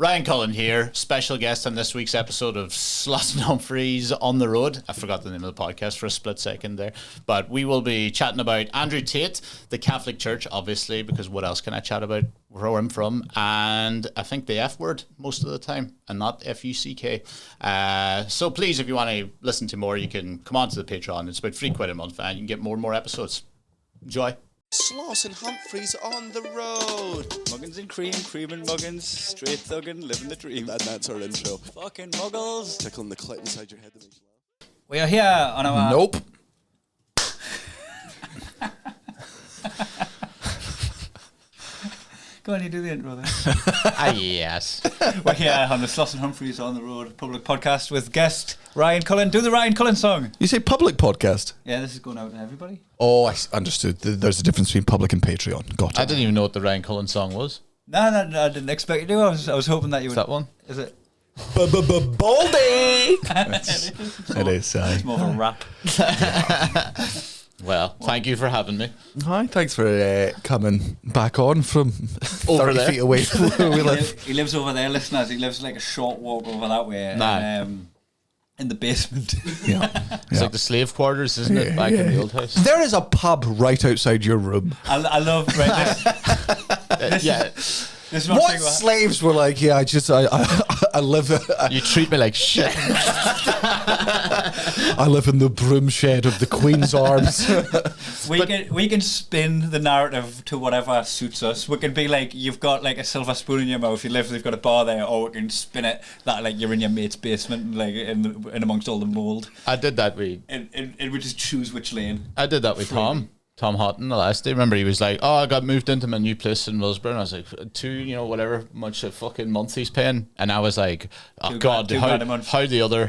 Ryan Cullen here, special guest on this week's episode of Sloss and Humphries on the Road. I forgot the name of the podcast for a split second there. But we will be chatting about Andrew Tate, the Catholic Church, obviously, because what else can I chat about where I'm from? And I think the F word most of the time, and not F-U-C-K. So please, if you want to listen to more, you can come on to the Patreon. It's about £3 a month, and you can get more and more episodes. Enjoy. Sloss and Humphries on the road. Muggins and cream, cream and muggins, straight thuggin', living the dream. That's our intro. Fucking muggles. Tickling the clit inside your head that makes you laugh. We are here on our... Nope. Go on, you do the intro then. Yes. We're here on the Sloss and Humphries on the Road public podcast with guest Ryan Cullen. Do the Ryan Cullen song. You say public podcast? Yeah, this is going out to everybody. Oh, I understood. There's a difference between public and Patreon. Got it. I didn't even know what the Ryan Cullen song was. No, I didn't expect you to. I was hoping that you would. Is that one? Is it? Baldy! It is. It's more of a rap. Well, thank you for having me. Hi, thanks for coming back on from Over 30 there. feet away from where we live. He lives over there, listeners. He lives like a short walk over that way. Nah. And, in the basement. Yeah. It's like the slave quarters, isn't it, back in the old house? There is a pub right outside your room. I love this. Yeah. This is one What thing about- slaves were like, yeah, I live You treat me like shit. I live in the broom shed of the Queen's Arms. We can spin the narrative to whatever suits us. We can be like, you've got like a silver spoon in your mouth, you've got a bar there, or we can spin it that like you're in your mate's basement, like in amongst all the mould. I did that with And we just choose which lane. I did that with Tom Houghton the last day. Remember, he was like, "Oh, I got moved into my new place in Willsborough." And I was like, whatever much a fucking month he's paying. And I was like, "Oh God, £2 a month. how the other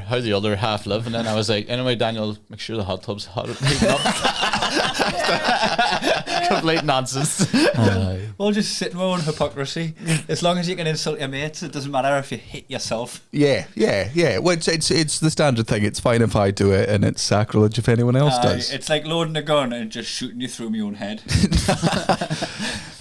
half live?" And then I was like, "Anyway, Daniel, make sure the hot tub's hot heating up." Complete nonsense. We'll just sit in our own hypocrisy. As long as you can insult your mates, it doesn't matter if you hit yourself. Yeah. Well, it's the standard thing. It's fine if I do it, and it's sacrilege if anyone else does. It's like loading a gun and just shooting you through my own head.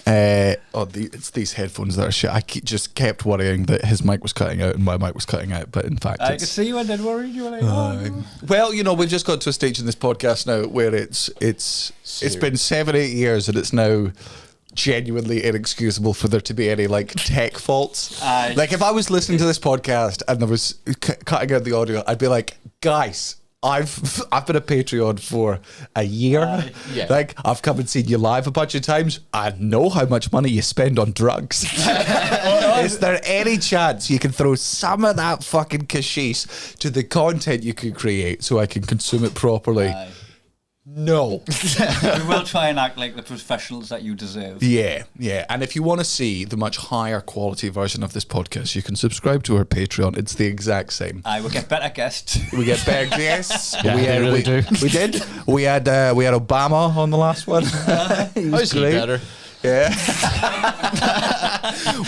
It's these headphones that are shit. just kept worrying that his mic was cutting out and my mic was cutting out, but in fact, I could see you and then worried. You were like, well, we've just got to a stage in this podcast now where it's been 7-8 years and it's now genuinely inexcusable for there to be any like tech faults. Like if I was listening to this podcast and there was cutting out the audio, I'd be like, guys, I've been a Patreon for a year. Yeah. Like I've come and seen you live a bunch of times. I know how much money you spend on drugs. Is there any chance you can throw some of that fucking cashish to the content you can create so I can consume it properly? No. we will try and act like the professionals that you deserve. Yeah. And if you want to see the much higher quality version of this podcast, you can subscribe to our Patreon. It's the exact same. We'll get better guests. We get better guests. Yeah, they really do. We did. We had Obama on the last one. He was How's he great. better? Yeah.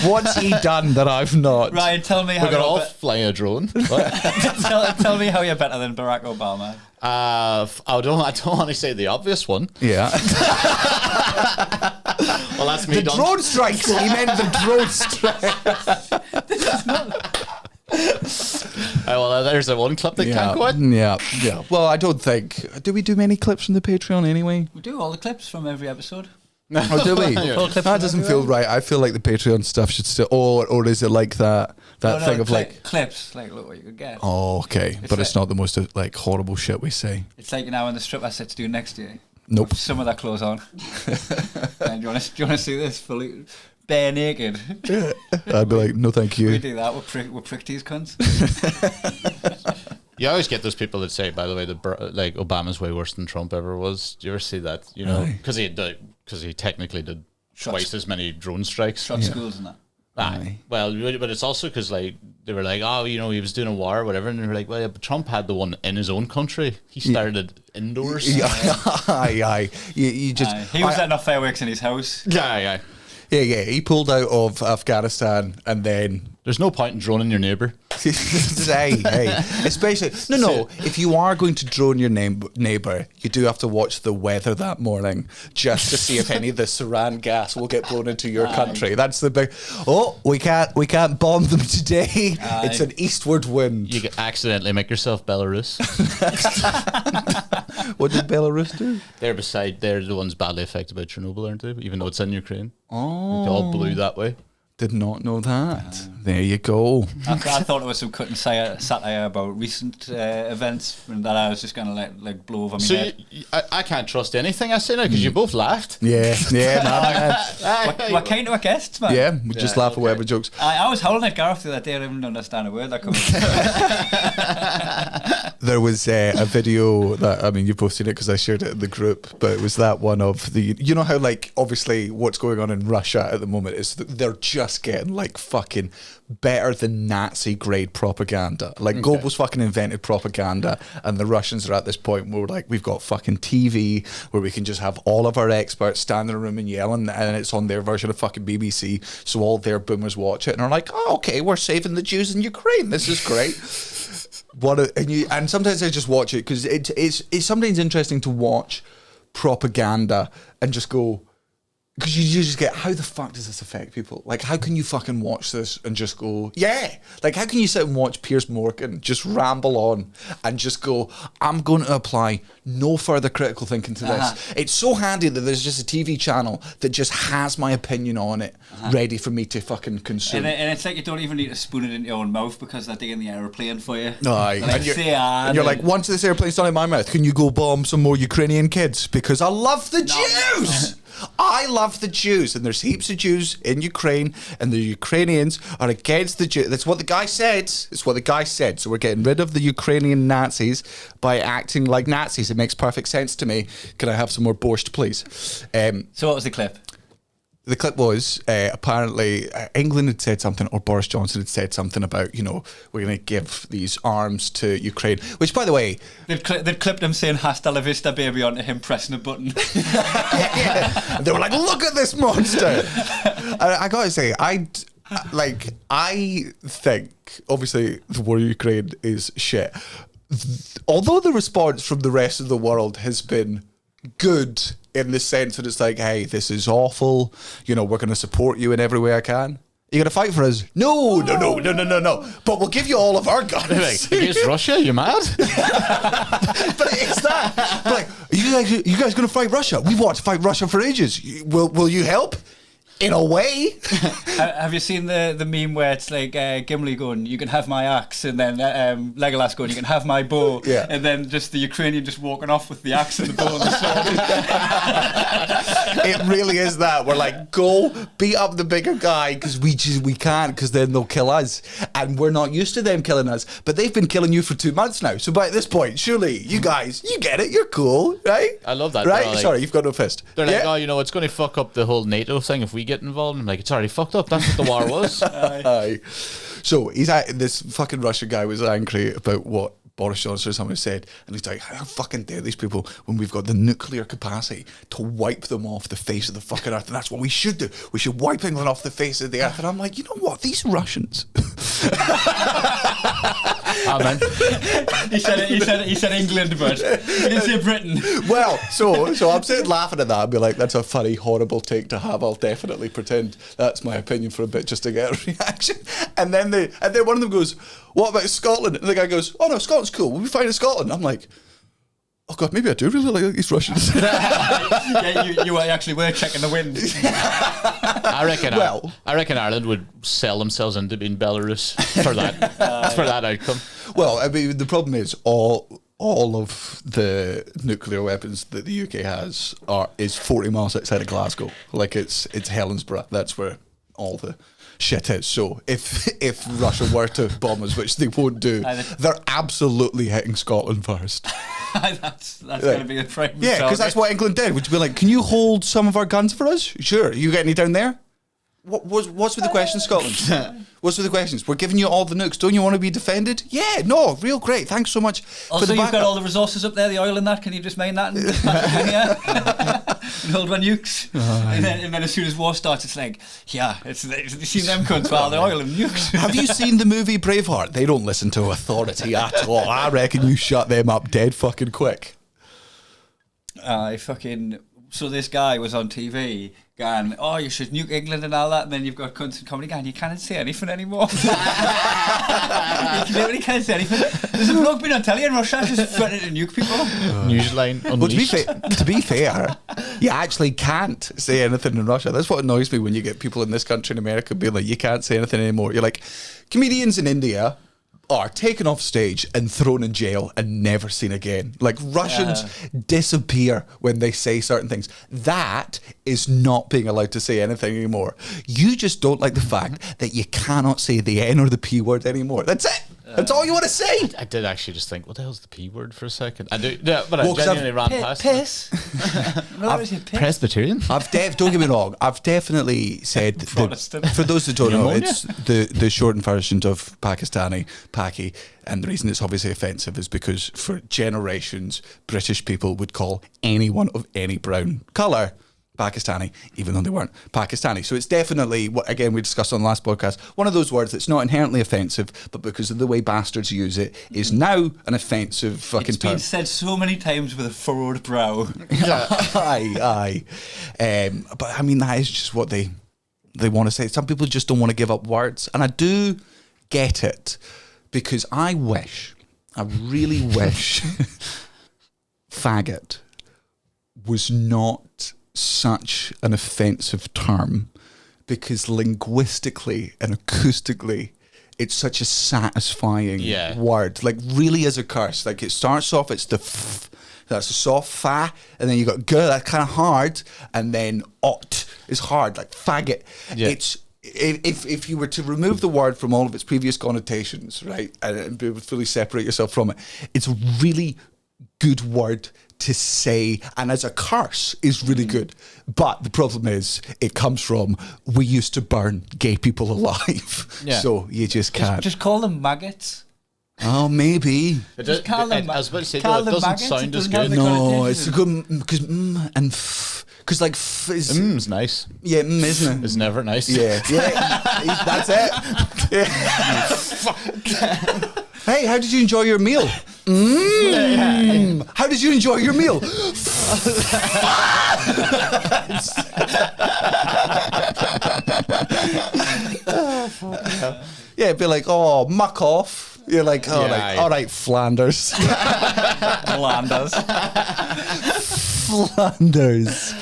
What's he done that I've not? Ryan, tell me how We got you're all flying a drone. tell me how you're better than Barack Obama. I don't want to say the obvious one. Yeah. Well, that's me The done. drone strikes. He meant the drone strikes. Well, there's the one clip that can't go in. Yeah. Well, I don't think. Do we do many clips from the Patreon anyway? We do all the clips from every episode. Oh, do we? Yeah. That doesn't feel right. I feel like the Patreon stuff should still. Or is it like that thing of like clips? Like, look what you could get. Oh, okay, but it's not the most like horrible shit we say. It's like when the stripper sets do next year. Nope. With some of their clothes on. And do you want to see this fully bare naked? I'd be like, no, thank We you. do that. We're prick these cunts. You always get those people that say, by the way, like Obama's way worse than Trump ever was. Do you ever see that? Because he technically did twice as many drone strikes. Shot schools and that. Aye. Well, but it's also because like they were like, oh, he was doing a war or whatever, and they were like, well, yeah, but Trump had the one in his own country. He started indoors. Aye. You just. He was setting off fireworks in his house. Yeah. He pulled out of Afghanistan and then. There's no point in droning your neighbour. hey. Especially, no. If you are going to drone your neighbour, you do have to watch the weather that morning just to see if any of the saran gas will get blown into your country. That's the big. Oh, we can't bomb them today. It's an eastward wind. You could accidentally make yourself Belarus. What did Belarus do? They're the ones badly affected by Chernobyl, aren't they? Even though it's in Ukraine. Oh, it's all blue that way. Did not know that. There you go. I thought it was some cut and satire about recent events, and that I was just going to let blow over my head. I can't trust anything I say now because you both laughed. Yeah, man. We're kind of our guests, man. Yeah, we just laugh away with jokes. I was howling at Gareth the other day. I didn't understand a word that comes. There was a video that, you've both seen it because I shared it in the group, but it was that one of the, you know how obviously what's going on in Russia at the moment is that they're just getting fucking better than Nazi grade propaganda. Goebbels fucking invented propaganda, and the Russians are at this point where we've got fucking TV where we can just have all of our experts stand in a room and yelling, and it's on their version of fucking BBC, so all their boomers watch it and are like, oh, okay, we're saving the Jews in Ukraine, this is great. And sometimes I just watch it because it's sometimes interesting to watch propaganda and just go, because you just get, how the fuck does this affect people? How can you fucking watch this and just go, yeah? How can you sit and watch Piers Morgan just ramble on and just go, I'm going to apply no further critical thinking to this. It's so handy that there's just a TV channel that just has my opinion on it ready for me to fucking consume. And it's like you don't even need to spoon it into your own mouth because they're digging the aeroplane for you. Aye. And you're like, once this airplane's done in my mouth, can you go bomb some more Ukrainian kids? Because I love the Jews! I love the Jews, and there's heaps of Jews in Ukraine, and the Ukrainians are against the Jews. That's what the guy said. It's what the guy said. So we're getting rid of the Ukrainian Nazis by acting like Nazis. It makes perfect sense to me. Can I have some more borscht, please? So what was the clip? The clip was apparently England had said something, or Boris Johnson had said something about, we're going to give these arms to Ukraine. Which, by the way, they'd clipped him saying "Hasta la vista, baby" onto him pressing a button. Yeah. They were like, "Look at this monster!" I gotta say, I think obviously the war in Ukraine is shit. Although the response from the rest of the world has been good, in the sense that it's like, hey, this is awful, we're going to support you in every way I can. You're going to fight for us? No. But we'll give you all of our guns. Against Russia? You mad? But it's that. But you guys going to fight Russia? We want to fight Russia for ages. Will you help? In a way. Have you seen the meme where it's like Gimli going, "You can have my axe," and then Legolas going, "You can have my bow," and then just the Ukrainian just walking off with the axe and the bow and the sword. It really is that. We're like, go beat up the bigger guy because we can't, because then they'll kill us, and we're not used to them killing us. But they've been killing you for 2 months now. So by this point, surely you guys, you get it. You're cool, right? I love that. Right? Sorry, you've got no fist. They're like, it's going to fuck up the whole NATO thing if we get involved. I'm like, it's already fucked up. That's what the war was. Aye. So this fucking Russian guy was angry about what Boris Johnson or someone said, and he's like, how fucking dare these people when we've got the nuclear capacity to wipe them off the face of the fucking earth, and that's what we should do. We should wipe England off the face of the earth. And I'm like, you know what? These Russians. Amen. He said England, but he didn't say Britain. Well, so I'm sitting laughing at that and be like, that's a funny, horrible take to have. I'll definitely pretend that's my opinion for a bit just to get a reaction. And then one of them goes, what about Scotland? And the guy goes, oh no, Scotland's cool. We'll be fine in Scotland. I'm like, oh God, maybe I do really like these Russians. you actually were checking the wind. I reckon Ireland would sell themselves into being Belarus for that outcome. Well, I mean, the problem is all of the nuclear weapons that the UK has is 40 miles outside of Glasgow. Like it's Helensburgh. That's where all the shit is. So if Russia were to bomb us, which they won't do, they're absolutely hitting Scotland first. that's going to be a prime Yeah, because that's what England did. Would you be like, can you hold some of our guns for us? Sure. You got any down there? What's with the questions, Scotland? What's with the questions? We're giving you all the nukes. Don't you want to be defended? Yeah, no, real great. Thanks so much also, for the you've backup. got all the resources up there, the oil and that. Can you just mine that and just patch it in here? Build one nukes. And then as soon as war starts, it's like, yeah, you see them cunts for all the oil and nukes. Have you seen the movie Braveheart? They don't listen to authority at all. I reckon you shut them up dead fucking quick. So this guy was on TV going, oh, you should nuke England and all that, and then you've got cunts in comedy going, you can't say anything anymore. You literally can't say anything. There's a bloke been on telly in Russia just threatening to nuke people. Newsline unleashed. Well, to be fair, you actually can't say anything in Russia. That's what annoys me when you get people in this country in America being like, you can't say anything anymore. You're like, comedians in India are taken off stage and thrown in jail and never seen again. Like, Russians disappear when they say certain things. That is not being allowed to say anything anymore. You just don't like the fact that you cannot say the N or the P word anymore. That's it. That's all you want to say. I did actually just think, what the hell's the P word for a second? I do, yeah, but I genuinely ran past piss. Presbyterian? Don't get me wrong. I've definitely said Protestant. for those that don't know, Pneumonia? it's the shortened version of Pakistani, Paki, and the reason it's obviously offensive is because for generations British people would call anyone of any brown colour Pakistani, even though they weren't Pakistani. So it's definitely, what again we discussed on the last podcast, one of those words that's not inherently offensive, but because of the way bastards use it, is now an offensive fucking It's been term. said so many times with a furrowed brow. Aye. But I mean, that is just what they want to say. Some people just don't want to give up words, and I do get it, because I really wish faggot was not such an offensive term, because linguistically and acoustically it's such a satisfying word. Like, really, as a curse, like, it starts off, it's the f, that's a soft fa, and then you got g, that's kind of hard, and then ot is hard, like faggot. It's if you were to remove the word from all of its previous connotations, right, and be able to fully separate yourself from it, it's a really good word to say, and as a curse is really good. But the problem is, it comes from, we used to burn gay people alive. So you just can't. Just call them maggots. Oh, maybe. Just call them. I was about to say, call though, it them doesn't maggots, sound it as doesn't good. have the No, connotation. it's a good, because and f, because like f is It's nice. yeah, isn't it? It's never nice. Yeah, that's it. Yeah. Hey, how did you enjoy your meal? How did you enjoy your meal? Yeah, it'd be like, oh, muck off. You're like, oh, all right, Flanders. Flanders. Flanders.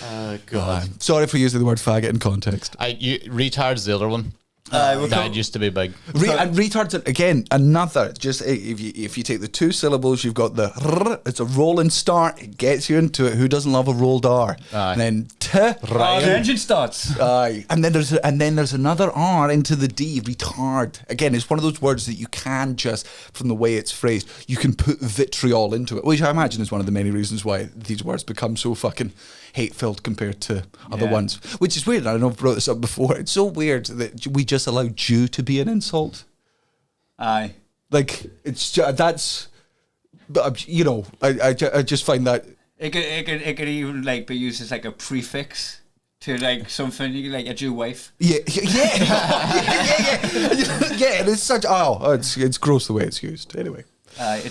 Oh, God. Sorry for using the word faggot in context. Retard's the other one. That used to be big. And retards, again, another, just if you take the two syllables, you've got the rrr, it's a rolling start, it gets you into it. Who doesn't love a rolled R? Aye. And then The engine starts. Aye. And then there's another R into the D, retard. Again, it's one of those words that you can just, from the way it's phrased, you can put vitriol into it, which I imagine is one of the many reasons why these words become so fucking hate-filled compared to other ones. Which is weird. I know I've brought this up before. It's so weird that we just allow Jew to be an insult. Aye. Like, it's just, that's, you know, I just find that It could even like be used as like a prefix to like something like a Jew wife. yeah, and it's such it's gross the way it's used. Anyway,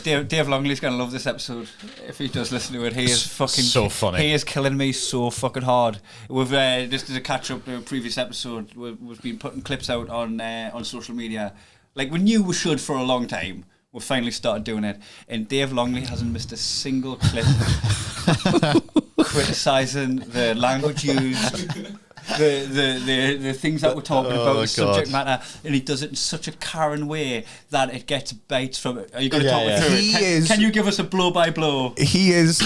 Dave Longley's gonna love this episode if he does listen to it. He is fucking so funny. He is killing me so fucking hard. We've just as a catch up to a previous episode, we've been putting clips out on social media. Like, we knew we should for a long time. We've finally started doing it, and Dave Longley hasn't missed a single clip criticising the language used, the things that we're talking about, the subject matter, and he does it in such a Karen way that it gets bites from it. Are you going to talk me through it? Can you give us a blow by blow? he's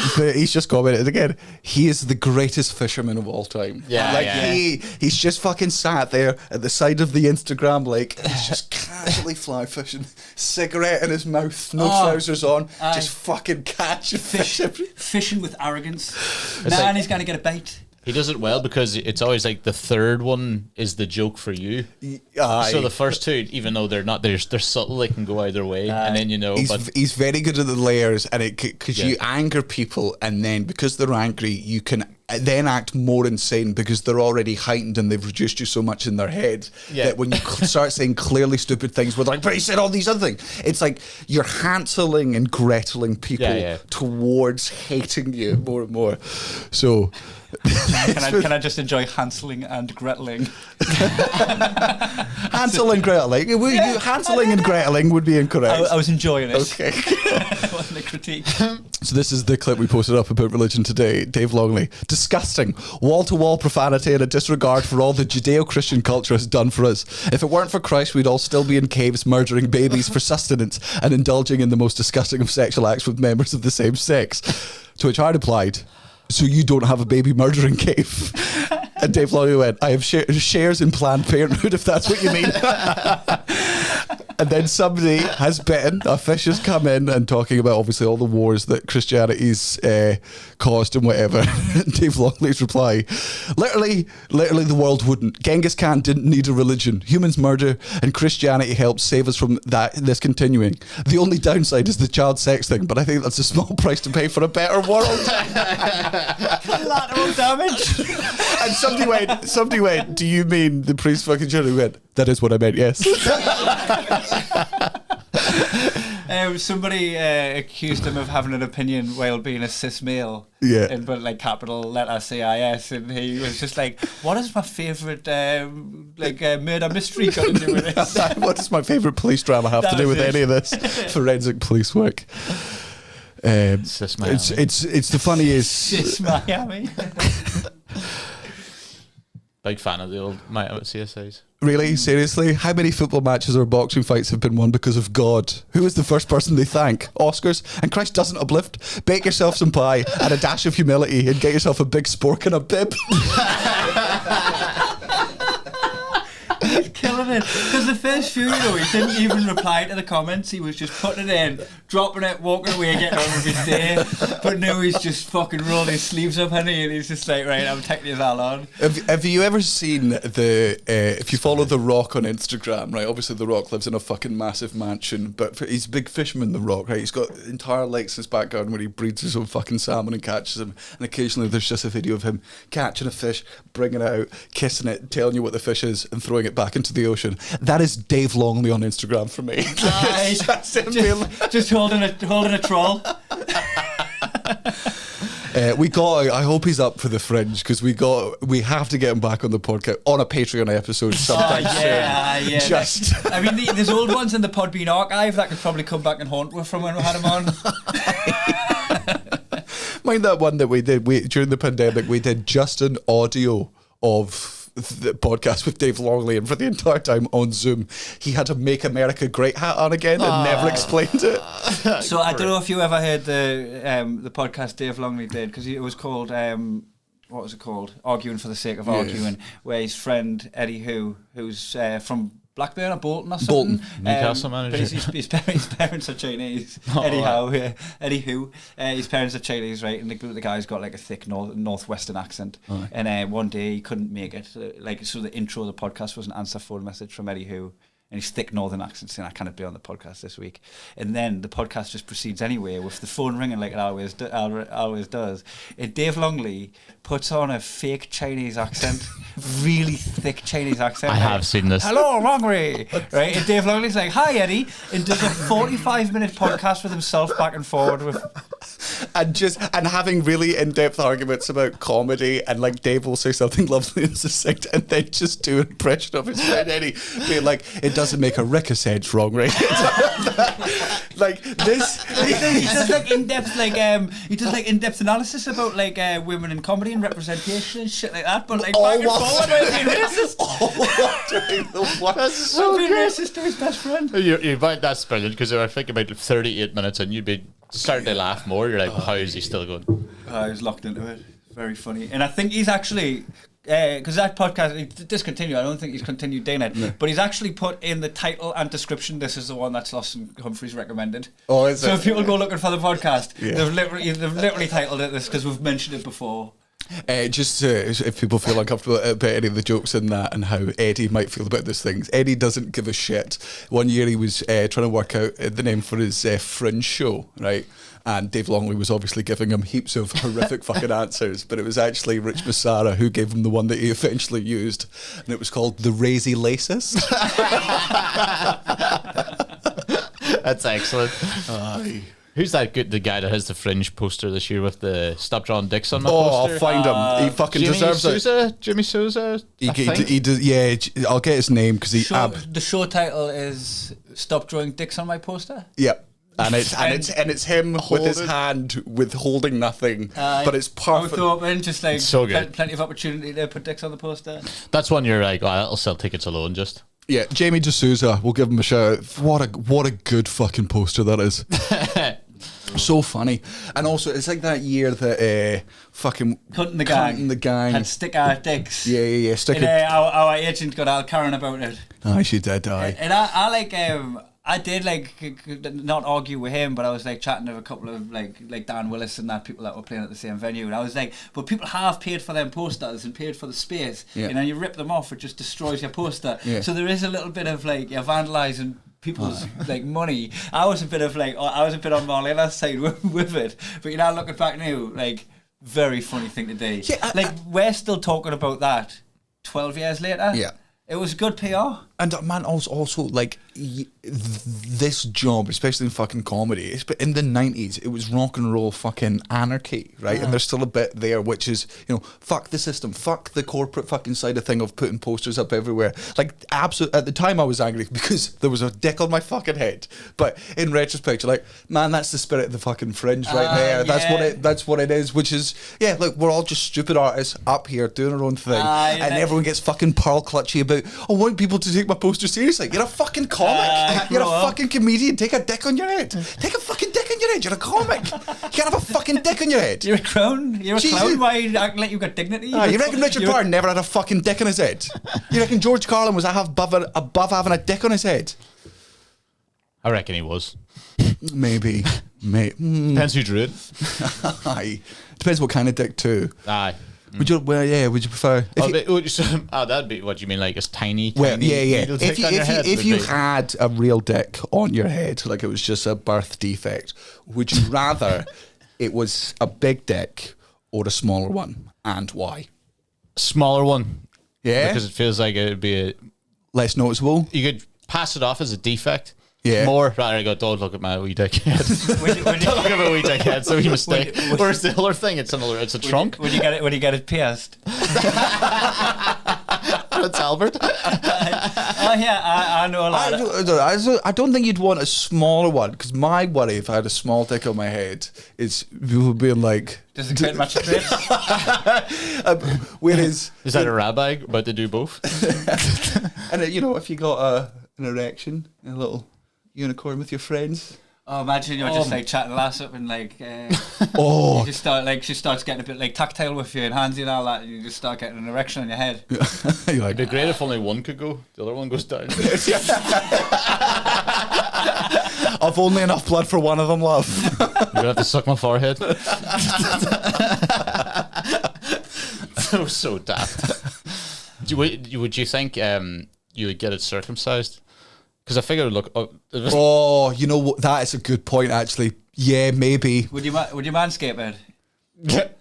just commented again. He is the greatest fisherman of all time. He's just fucking sat there at the side of the Instagram lake. He's just casually fly fishing, cigarette in his mouth, no trousers on, just fucking catching fish. Fishing with arrogance. And he's going to get a bite. He does it well because it's always like the third one is the joke for you. So the first two, even though they're not, they're subtle, they can go either way, and then he's very good at the layers, and because you anger people, and then because they're angry, you can then act more insane because they're already heightened and they've reduced you so much in their head that when you start saying clearly stupid things, we're like, but he said all these other things. It's like you're Hanseling and Greteling people towards hating you more and more. So. Can I just enjoy Hanseling and Greteling? Hansel and Greteling. Hanseling and Greteling would be incorrect. I was enjoying it. Okay. It wasn't a critique. So this is the clip we posted up about religion today. Dave Longley. Disgusting. Wall-to-wall profanity and a disregard for all the Judeo-Christian culture has done for us. If it weren't for Christ, we'd all still be in caves murdering babies for sustenance and indulging in the most disgusting of sexual acts with members of the same sex. To which I replied, so you don't have a baby murdering cave? And Dave Longley went, I have shares in Planned Parenthood, if that's what you mean. And then somebody has bitten, a fish has come in and talking about obviously all the wars that Christianity's caused and whatever. Dave Longley's reply, literally the world wouldn't. Genghis Khan didn't need a religion. Humans murder and Christianity helps save us from this continuing. The only downside is the child sex thing, but I think that's a small price to pay for a better world. Collateral damage. And somebody went, do you mean the priest fucking children? Went, that is what I meant, yes. Somebody accused him of having an opinion while being a cis male. Yeah. But like capital letter CIS, and he was just like, "What is my favourite murder mystery got to do with this? What does my favourite police drama have to do with any of this forensic police work?" Cis Miami. It's the funniest. Cis Miami. Big fan of the old CSIs. Really? Seriously? How many football matches or boxing fights have been won because of God? Who is the first person they thank? Oscars? And Christ doesn't uplift. Bake yourself some pie and a dash of humility and get yourself a big spork and a bib. He's killing it. Because the first few, he didn't even reply to the comments. He was just putting it in, dropping it, walking away, getting on with his day. But now he's just fucking rolling his sleeves up, honey, and he's just like, right, I'm taking this all on. Have you ever seen if you follow The Rock on Instagram, right? Obviously The Rock lives in a fucking massive mansion, but he's a big fisherman, The Rock, right? He's got entire lakes in his back garden where he breeds his own fucking salmon and catches them. And occasionally there's just a video of him catching a fish, bringing it out, kissing it, telling you what the fish is, and throwing it back into the ocean. That is Dave Longley on Instagram for me. Just holding a troll. I hope he's up for the Fringe, because we have to get him back on the podcast on a Patreon episode sometime soon. Just I mean, there's old ones in the Podbean archive that could probably come back and haunt us from when we had him on. Mind that one that we did during the pandemic, we did just an audio of the podcast with Dave Longley, and for the entire time on Zoom he had a Make America Great hat on again and never explained it. So I don't know if you ever heard the podcast Dave Longley did, because it was called what was it called? Arguing for the Sake of Arguing, where his friend Eddie who's from Blackburn or Bolton or something. Newcastle manager. But his parents are Chinese. His parents are Chinese, right? And the guy's got like a thick northwestern accent. Oh. And one day he couldn't make it. So the intro of the podcast was an answer phone message from Eddie Hu. And his thick northern accent saying, I can't be on the podcast this week. And then the podcast just proceeds anyway with the phone ringing like it always does. And Dave Longley puts on a fake Chinese accent, really thick Chinese accent. I have seen this. Hello, Longley. Right? And Dave Longley's like, hi, Eddie. And does a 45-minute podcast with himself back and forward with... And having really in-depth arguments about comedy, and like Dave will say something lovely and succinct and then just do an impression of his friend Eddie being like, it doesn't make a rick of sense, wrong, right? Like this. He does like in-depth analysis about like women in comedy and representation and shit like that, but like back and forward while being racist. That's so being good. racist to his best friend. That's brilliant, because I think about 38 minutes and you'd be starting to laugh more. You're like, how is he still going? I was locked into it. Very funny. And I think he's actually... because that podcast, he discontinued. I don't think he's continued doing it. No. But he's actually put in the title and description, this is the one that Sloss and Humphries recommended. Oh, is so it? if people go looking for the podcast, they've literally titled it this because we've mentioned it before. Just if people feel uncomfortable about any of the jokes in that and how Eddie might feel about these things, Eddie doesn't give a shit. One year he was trying to work out the name for his fringe show, right? And Dave Longley was obviously giving him heaps of horrific fucking answers, but it was actually Rich Massara who gave him the one that he eventually used, and it was called the Razy Lacist. That's excellent. Who's that good? The guy that has the fringe poster this year with the "Stop Drawing Dicks" on my poster. I'll find him. He fucking deserves it. Jimmy Sousa. He does. Yeah, I'll get his name because The show title is "Stop Drawing Dicks on My Poster." Yep. And it's him with his hand withholding nothing, but it's perfect. Open, just like so good. Plenty of opportunity to put dicks on the poster. That's one you're like, oh, I'll sell tickets alone. Just yeah, Jamie D'Souza. We'll give him a shout. What a good fucking poster that is. So funny. And also it's like that year that fucking Cutting the Gang had sticker dicks. Yeah sticker. Our agent got Al Karen about it. Aye, she did. Aye. And I like I did like not argue with him, but I was like chatting to a couple of like Dan Willis and that, people that were playing at the same venue, and I was like, but people have paid for them posters and paid for the space, yeah. You know, you rip them off, it just destroys your poster. Yeah. So there is a little bit of like you're vandalising people's like money. I was a bit on Marlena's side with it, but you know, looking back now, like very funny thing to do. Yeah, like we're still talking about that 12 years later. Yeah. It was good PR. And man, also like this job, especially in fucking comedy, but in the 90s, it was rock and roll fucking anarchy, right? And there's still a bit there, which is, you know, fuck the system, fuck the corporate fucking side of thing of putting posters up everywhere. Like, absolutely, at the time I was angry because there was a dick on my fucking head. But in retrospect, you're like, man, that's the spirit of the fucking fringe right there. Yeah. That's what it is, which is, yeah, look, we're all just stupid artists up here doing our own thing. And everyone gets fucking pearl clutchy about, I want people to take my poster seriously. You're a fucking comic. You're a fucking comedian. Take a dick on your head. Take a fucking dick on your head. You're a comic. You can't have a fucking dick on your head. You're a clown. You're a clown. Why you acting like you've got dignity? You reckon Richard Pryor never had a fucking dick on his head? You reckon George Carlin was above having a dick on his head? I reckon he was. Maybe. Depends who drew it. Aye. Depends what kind of dick too. Aye. Would you prefer? That'd be what you mean, like a tiny yeah. needle dick on your head. If you had a real dick on your head, like it was just a birth defect, would you rather it was a big dick or a smaller one, and why? Smaller one, yeah, because it feels like it'd be less noticeable. You could pass it off as a defect. Yeah. More rather go, don't look at my wee dick head. Don't look at my wee dick head. It's a wee mistake. Whereas the other thing, it's a trunk. When you get it pierced. It's Albert. Oh yeah, I know a lot. I don't think you'd want a smaller one, because my worry if I had a small dick on my head is people being like, does it fit much of it? Whereas is that a rabbi about to do both? And you know, if you got an erection, a little unicorn with your friends. Oh, imagine you're just like chatting lass up and like you just start like she starts getting a bit like tactile with you and handsy and all that, and you just start getting an erection on your head. You're like, it'd be great if only one could go, the other one goes down. I've only enough blood for one of them, love. You're gonna have to suck my forehead. So daft. Would you think you would get it circumcised? Because I figured, look. You know what? That is a good point, actually. Yeah, maybe. Would you manscape it?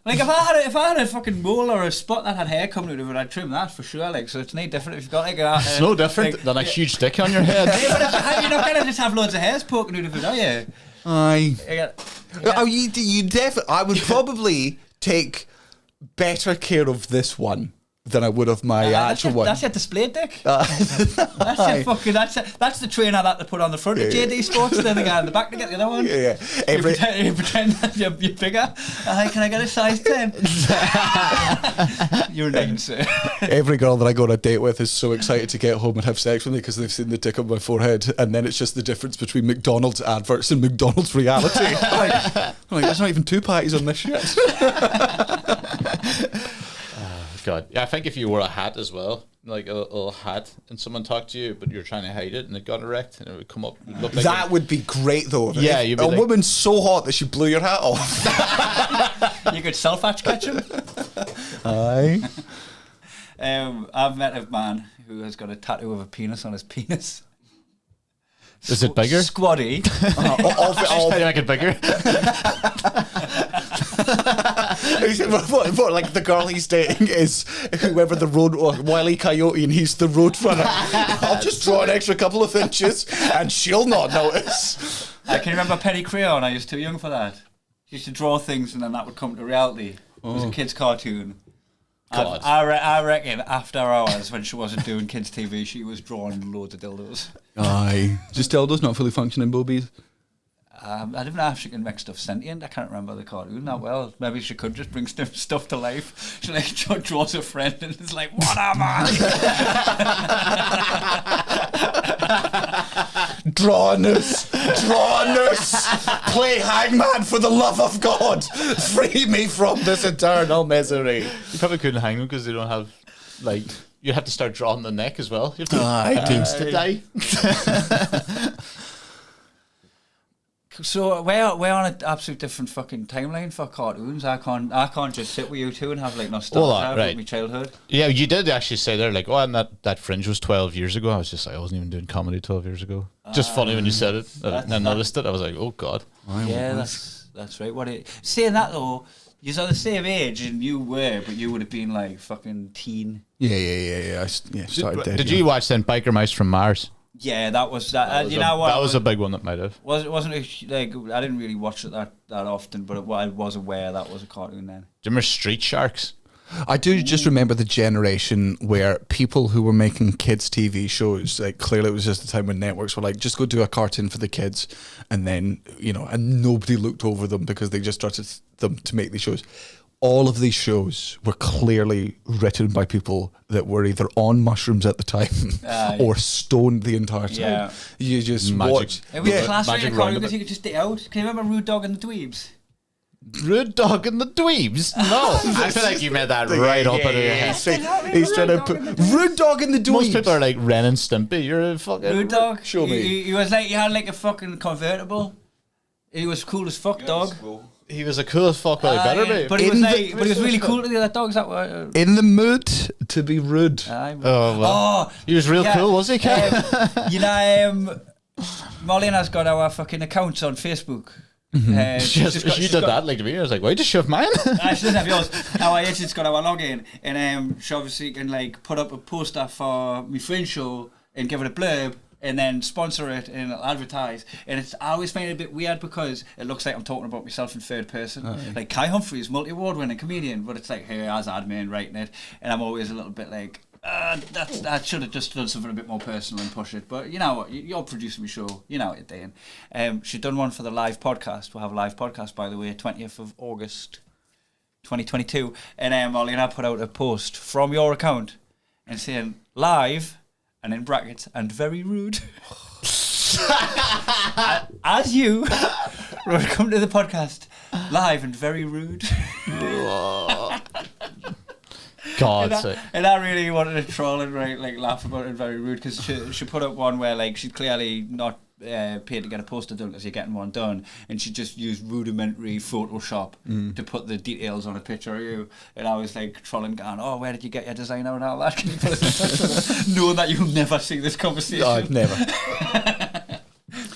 Like if I had a fucking mole or a spot that had hair coming out of it, I'd trim that for sure. Like, so it's no different if you've got like it's no different than a huge dick on your head. Yeah, but you're not gonna just have loads of hairs poking out of it, are you? Aye. Yeah. Oh, you definitely. I would probably take better care of this one than I would of my actual one. That's your display dick. That's your fucking. That's the trainer that they put on the front of JD Sports. Then the guy in the back to get the other one. Yeah. You pretend that you're bigger. Can I get a size 10? You're 9, sir. Every girl that I go on a date with is so excited to get home and have sex with me because they've seen the dick on my forehead, and then it's just the difference between McDonald's adverts and McDonald's reality. I'm like, there's not even 2 patties on this shit. God, yeah, I think if you wore a hat as well, like a little hat, and someone talked to you, but you're trying to hide it, and it got erect, and it would come up. Look like that would be great, though. Yeah, you'd be a woman so hot that she blew your hat off. You could self-hatch catch him. Aye. I've met a man who has got a tattoo of a penis on his penis. Is it bigger? Squatty. I'll make it bigger. what, like the girl he's dating is whoever the road or Wile E. Coyote and he's the road runner. I'll just draw an extra couple of inches and she'll not notice. I can remember Penny Crayon. I was too young for that. She used to draw things and then that would come to reality. It was a kid's cartoon. God. I reckon after hours when she wasn't doing kids TV, she was drawing loads of dildos. Aye. Just dildos, not fully functioning boobies. I don't know if she can make stuff sentient. I can't remember the cartoon that well. Maybe she could just bring stuff to life. She like draws a friend and it's like, what am I? Drawness, play hangman for the love of God. Free me from this eternal misery. You probably couldn't hang them because they don't have, like, you have to start drawing the neck as well. You have to Aye. to die. So we're on an absolute different fucking timeline for cartoons. I can't just sit with you two and have like nostalgia right. of my childhood. Yeah, you did actually say there, like, oh, and that Fringe was 12 years ago. I was just like, I wasn't even doing comedy 12 years ago. Just funny when you said it. And I noticed it. I was like, oh, God. Yeah, that's right. Saying that, though, you're the same age and you were, but you would have been like fucking teen. Yeah. Started dead. Did you watch then Biker Mice from Mars? Yeah, that was that. You know what? That was a big one that might have. Wasn't like I didn't really watch it that often, but I was aware that was a cartoon then. Do you remember Street Sharks? I do just remember the generation where people who were making kids TV shows, like clearly it was just the time when networks were like, just go do a cartoon for the kids, and then and nobody looked over them because they just trusted them to make these shows. All of these shows were clearly written by people that were either on mushrooms at the time or stoned the entire time. Yeah. You just Magic. It was class Magic rated cartoon Roundabout. because you could just dig out. Can you remember Rude Dog and the Dweebs? Rude Dog and the Dweebs? No. I feel like you made that right up out of your head. He's trying to put Rude Dog in the Dweebs. Most people are like Ren and Stimpy. You're a fucking Rude Dog. Show me. He was like, he had like a fucking convertible. He was cool as fuck, dog. He was a cool as fuck, well, he better be. But he was but he was really cool to the other dogs. That were. In the mood to be rude. Oh, well. He was real cool, was he, Ken? Molly and I's got our fucking accounts on Facebook. She did that like to me. I was like, why did you shove mine? She doesn't have yours. Our agent's got our login, and she obviously can like put up a poster for my Fringe show and give it a blurb, and then sponsor it and it'll advertise. And I always find it a bit weird because it looks like I'm talking about myself in third person. Like Kai Humphries, multi-award winning comedian, but it's like, hey, as admin writing it, and I'm always a little bit like, that should have just done something a bit more personal and push it. But you know what, you're producing my show, you know what you're doing. She'd done one for the live podcast. We'll have a live podcast, by the way, 20th of August 2022, and Molly and I put out a post from your account and saying live, and in brackets, and very rude. As you would come to the podcast live and very rude. God. And I really wanted to troll and laugh about it and very rude because she put up one where like she'd clearly not paid to get a poster done because you're getting one done, and she just used rudimentary Photoshop to put the details on a picture of you, and I was like trolling, going, oh, where did you get your designer and all that? Can you put it knowing that you'll never see this conversation? No, I've never.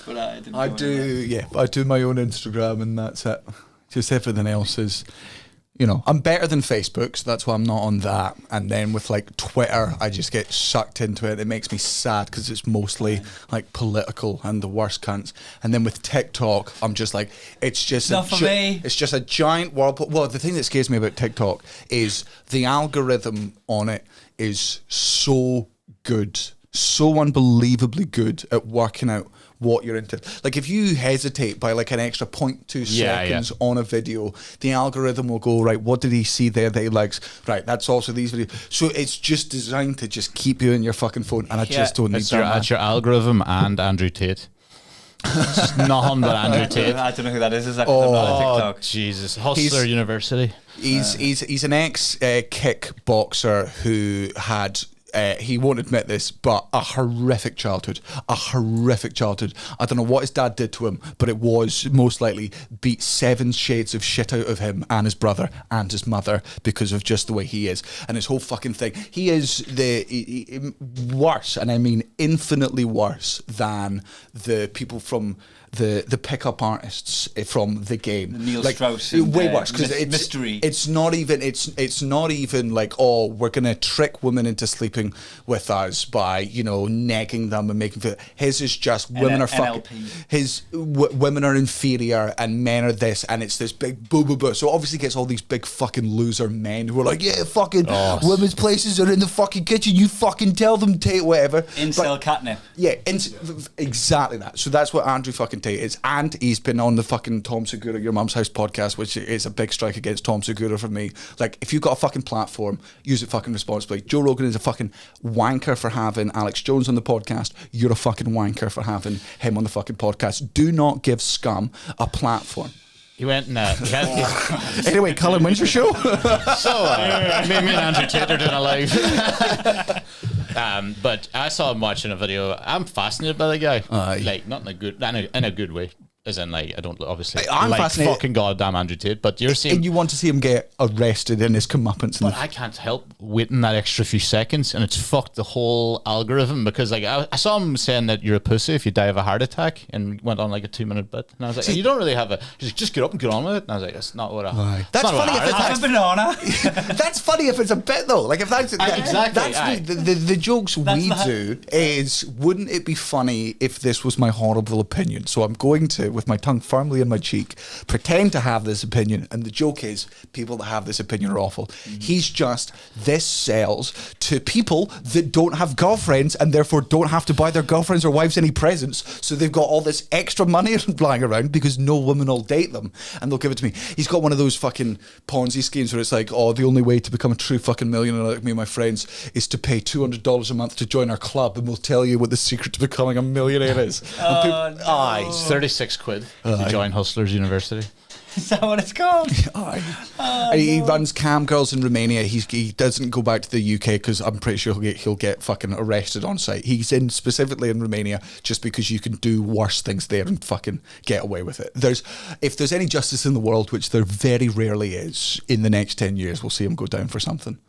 But I do my own Instagram and that's it. Just everything else is, I'm better than Facebook, so that's why I'm not on that. And then with like Twitter, I just get sucked into it. It makes me sad because it's mostly like political and the worst cunts. And then with TikTok, I'm just like, it's just it's just a giant whirlpool. Well, the thing that scares me about TikTok is the algorithm on it is so good, so unbelievably good at working out what you're into. Like if you hesitate by like an extra 0.2 seconds on a video, the algorithm will go, right, what did he see there that he likes? Right, that's also these videos. So it's just designed to just keep you in your fucking phone, and I just don't need that. It's your algorithm and Andrew Tate. It's just nothing but Andrew Tate. I don't know who that is. I'm not on TikTok. Jesus. Hustler University. He's an ex kickboxer who had he won't admit this, but a horrific childhood. I don't know what his dad did to him, but it was most likely beat 7 shades of shit out of him and his brother and his mother because of just the way he is. And his whole fucking thing. He is worse, and I mean infinitely worse than the people from the pickup artists from the game. Neil Strauss and, way worse, because mystery. It's not even like, oh, we're gonna trick women into sleeping with us by, you know, negging them and making feel. His is just women are fucking. Women are inferior and men are this, and it's this big boo boo boo. So obviously gets all these big fucking loser men who are like, yeah, fucking women's places are in the fucking kitchen. You fucking tell them, Tate, whatever. Incel Catnip. Yeah, exactly that. So that's what Andrew fucking Tate is, and he's been on the fucking Tom Segura Your Mum's House podcast, which is a big strike against Tom Segura for me. Like, if you've got a fucking platform, use it fucking responsibly. Joe Rogan is a fucking wanker for having Alex Jones on the podcast. You're a fucking wanker for having him on the fucking podcast. Do not give scum a platform. He went and Anyway, Colin, when's your show? me and Andrew Tate are doing a live. But I saw him watching a video. I'm fascinated by the guy. Like, not in a good way. As in, like, I don't obviously I'm like fascinated. fucking goddamn Andrew Tate, but you're seeing. And you want to see him get arrested in his comeuppance. But I can't help waiting that extra few seconds, and it's fucked the whole algorithm, because like I saw him saying that you're a pussy if you die of a heart attack, and went on like a 2-minute bit, and I was like, you don't really have a. He's like, just get up and get on with it, and I was like, that's not what I. That's funny if Have a banana. That's funny if it's a bit though. Like if that's exactly. That's the jokes we do is. Wouldn't it be funny if this was my horrible opinion? So I'm going to, with my tongue firmly in my cheek, pretend to have this opinion, and the joke is people that have this opinion are awful. He's just, this sells to people that don't have girlfriends and therefore don't have to buy their girlfriends or wives any presents, so they've got all this extra money lying around because no woman will date them and they'll give it to me. He's got one of those fucking Ponzi schemes where it's like, oh, the only way to become a true fucking millionaire like me and my friends is to pay $200 a month to join our club, and we'll tell you what the secret to becoming a millionaire is. It's 36 quid to join Hustlers University. Is that what it's called? He runs cam girls in Romania. He doesn't go back to the UK because I'm pretty sure he'll get fucking arrested on site. He's in specifically in Romania just because you can do worse things there and fucking get away with it. If there's any justice in the world, which there very rarely is, in the next 10 years we'll see him go down for something.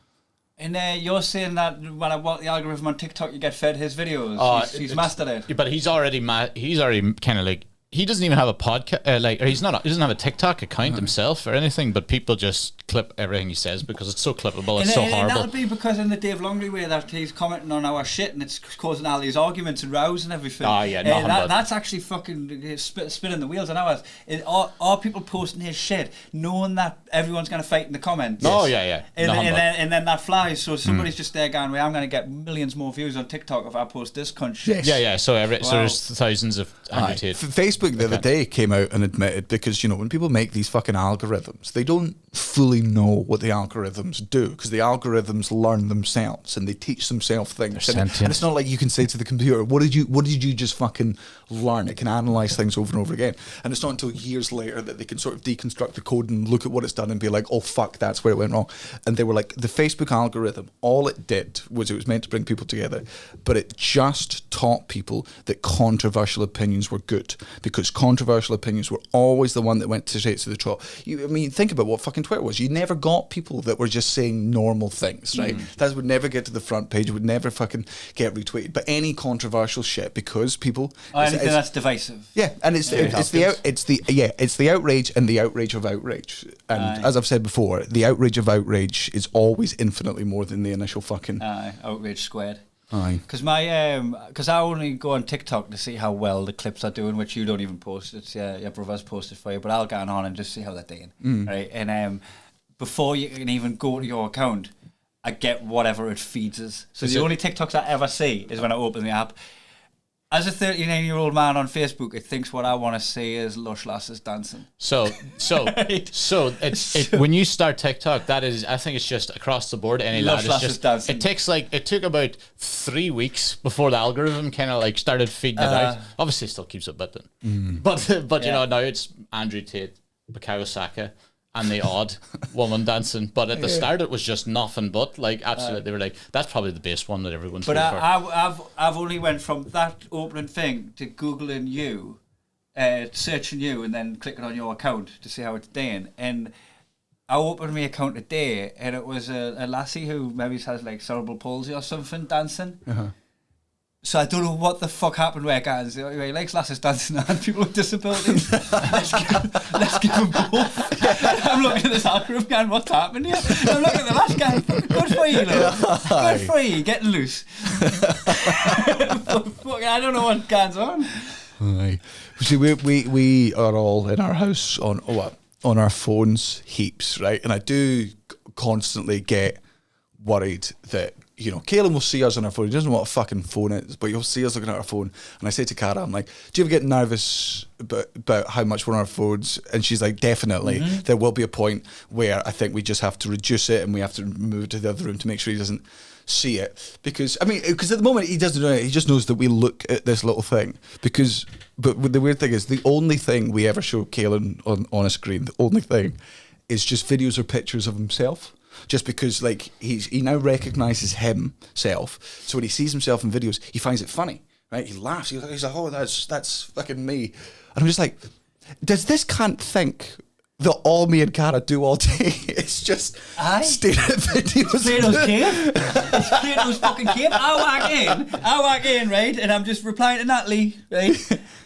And you're saying that when I walk the algorithm on TikTok, you get fed his videos. He's mastered it. But he's already kind of like. He doesn't even have a podcast, he doesn't have a TikTok account himself or anything, but people just clip everything he says because it's so clippable, it's so horrible. That'll be because in the Dave Longley way that he's commenting on our shit and it's causing all these arguments and rows and everything. Oh yeah, nothing but. That's actually fucking spinning the wheels on ours. Are people posting his shit knowing that everyone's going to fight in the comments? Oh yeah. And then that flies, so somebody's just there going, well, I'm going to get millions more views on TikTok if I post this cunt shit. Yeah. So there's thousands of Tate. Facebook the other day came out and admitted, because, you know, when people make these fucking algorithms, they don't fully know what the algorithms do, because the algorithms learn themselves and they teach themselves things. And it's not like you can say to the computer, what did you just fucking learn? It can analyze things over and over again. And it's not until years later that they can sort of deconstruct the code and look at what it's done and be like, oh fuck, that's where it went wrong. And they were like, the Facebook algorithm, all it did was it was meant to bring people together, but it just taught people that controversial opinions were good, because controversial opinions were always the one that went straight to the top. I mean, think about what fucking Twitter was. You never got people that were just saying normal things, right? That would never get to the front page, would never fucking get retweeted. But any controversial shit, because people, anything that's divisive. Yeah, and it's the outrage and the outrage of outrage. And as I've said before, the outrage of outrage is always infinitely more than the initial fucking outrage squared. Because I only go on TikTok to see how well the clips are doing, which you don't even post. It's your brother's posted for you, but I'll get on and just see how they're doing, right? And before you can even go to your account, I get whatever it feeds us. So the only TikToks I ever see is when I open the app. As a 39-year-old man on Facebook, it thinks what I want to see is lush lasses dancing. So when you start TikTok, that is, I think it's just across the board. Any lad is just dancing. It took about 3 weeks before the algorithm kind of like started feeding it out. Obviously, it still keeps it, but you know, now it's Andrew Tate, Bukayo Saka, and the odd woman dancing. But at the start, it was just nothing but like absolutely. They were like, that's probably the best one that everyone's. But for. I've only went from that opening thing to googling you, searching you, and then clicking on your account to see how it's doing. And I opened my account today, and it was a lassie who maybe has like cerebral palsy or something dancing. So I don't know what the fuck happened where guys he likes lasses dancing and people with disabilities. let's give them both. I'm looking at this algorithm going, what's happening here? I'm looking at the last guy. Good for you, love. Good for you, getting loose. I don't know what goes on. Aye. See, we are all in our house on our phones heaps, right? And I do constantly get worried that, you know, Caelan will see us on our phone. He doesn't know what a fucking phone is, but he'll see us looking at our phone. And I say to Cara, I'm like, do you ever get nervous about how much we're on our phones? And she's like, definitely. There will be a point where I think we just have to reduce it and we have to move to the other room to make sure he doesn't see it. Because at the moment he doesn't know it. He just knows that we look at this little thing. But the weird thing is, the only thing we ever show Caelan on a screen, the only thing, is just videos or pictures of himself. Just because, like, he now recognises himself, so when he sees himself in videos, he finds it funny, right? He laughs. He's like, "Oh, that's fucking me," and I'm just like, does this cunt think that all me and Cara do all day is just stare at videos? Plato's cave. It's Plato's fucking cave. I walk in, right, and I'm just replying to Natalie, right.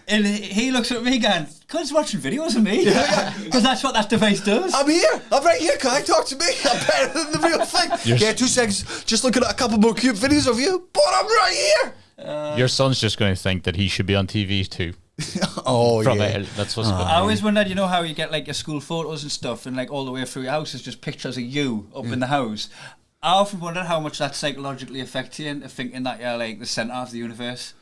And he looks at me going, "Cuz watching videos of me." Because that's what that device does. I'm here. I'm right here. Can I talk to me? I'm better than the real thing. 2 seconds. Just looking at a couple more cute videos of you. But I'm right here. Your son's just going to think that he should be on TV too. That's what's I always wondered, you know how you get like your school photos and stuff, and like all the way through your house is just pictures of you up in the house. I often wondered how much that psychologically affects you into thinking that you're like the centre of the universe.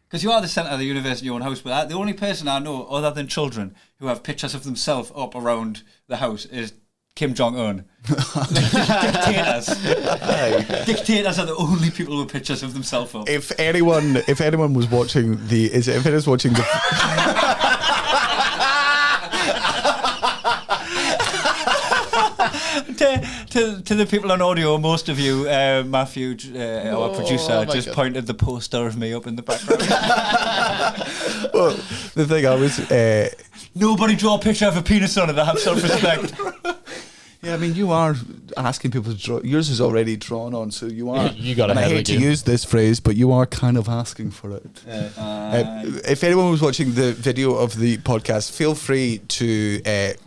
Because you are the centre of the universe in your own house, but the only person I know, other than children, who have pictures of themselves up around the house is Kim Jong-un. Dictators. Dictators are the only people with pictures of themselves up. If anyone was watching To the people on audio, most of you, Matthew, our producer, just pointed the poster of me up in the background. Well, the thing I was... Nobody draw a picture of a penis on it. I have self-respect. Yeah, I mean, you are asking people to draw. Yours is already drawn on, so you are. You got to. I hate to use this phrase, but you are kind of asking for it. If anyone was watching the video of the podcast, feel free to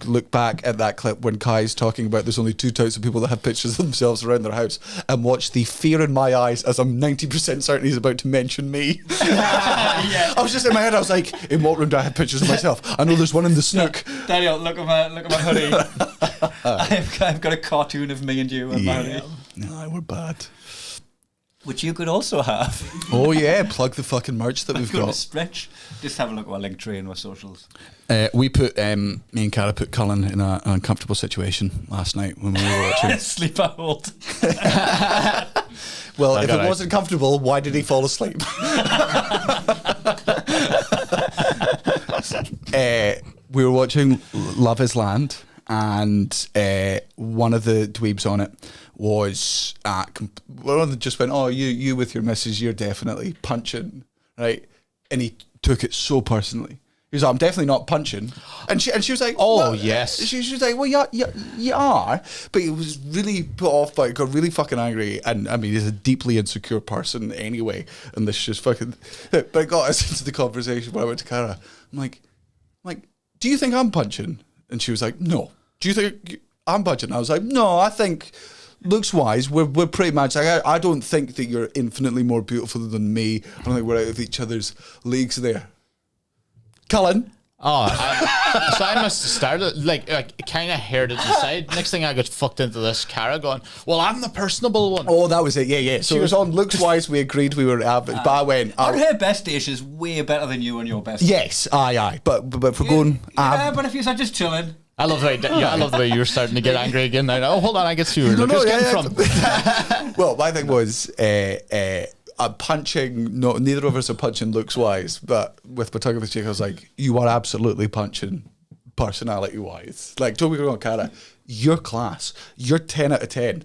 look back at that clip when Kai's talking about there's only 2 types of people that have pictures of themselves around their house, and watch the fear in my eyes as I'm 90% certain he's about to mention me. I was just in my head. I was like, in what room do I have pictures of myself? I know there's one in the snook. Daniel, look at my hoodie. I've got a cartoon of me and you and Mario. No, we're bad. Which you could also have. Oh yeah, plug the fucking merch that we've got. Stretch. Just have a look at our link tree and our socials. We put me and Cara put Cullen in an uncomfortable situation last night when we were watching. Sleeper hold. Well, if it wasn't comfortable, why did he fall asleep? We were watching Love Is Land. And one of the dweebs on it was just went, "Oh, you with your missus, you're definitely punching," right? And he took it so personally. He was like, "I'm definitely not punching," and she was like, "Oh well, yes." She was like, "Well, you are," but he was really put off by it, got really fucking angry, and I mean, he's a deeply insecure person anyway, and this just fucking. But it got us into the conversation when I went to Cara. I'm like, do you think I'm punching? And she was like, "No. Do you think I'm punching?" I was like, "No, I think looks-wise, we're pretty much... Like, I don't think that you're infinitely more beautiful than me. I don't think we're out of each other's leagues there." Cullen? Oh, so I must have started, like kind of heard it inside. Next thing I got fucked into this Cara going, "Well, I'm the personable one." Oh, that was it. Yeah. So it was on looks-wise, we agreed we were average. But I went... Her best dish is way better than you and your best. Yes, aye. But if we're going... Yeah, but if you're just chilling... I love the way you're starting to get angry again now. Oh, hold on, I get to you. Look who's getting from. Well, my thing was I'm punching. No, neither of us are punching looks wise. But with my tongue in the cheek, I was like, "You are absolutely punching personality-wise. Like, don't be wrong, Cara, you're class. You're 10 out of 10.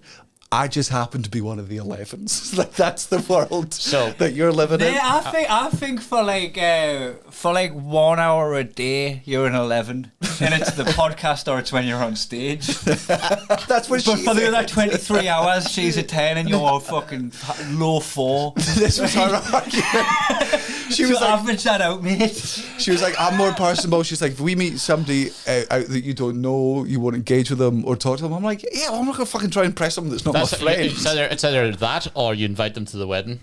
I just happen to be one of the 11s. Like, that's the world that you're living in. I think for like 1 hour a day, you're an 11, and it's the podcast or it's when you're on stage. That's what. But for the other 23 hours, she's a 10, and you're fucking low 4. This was her argument. She was like, average that out, mate. She was like, I'm more personable. She's like, if we meet somebody out that you don't know, you won't engage with them or talk to them. I'm like, yeah, well, I'm not gonna fucking try and impress someone that's not my friend. It's either that or you invite them to the wedding.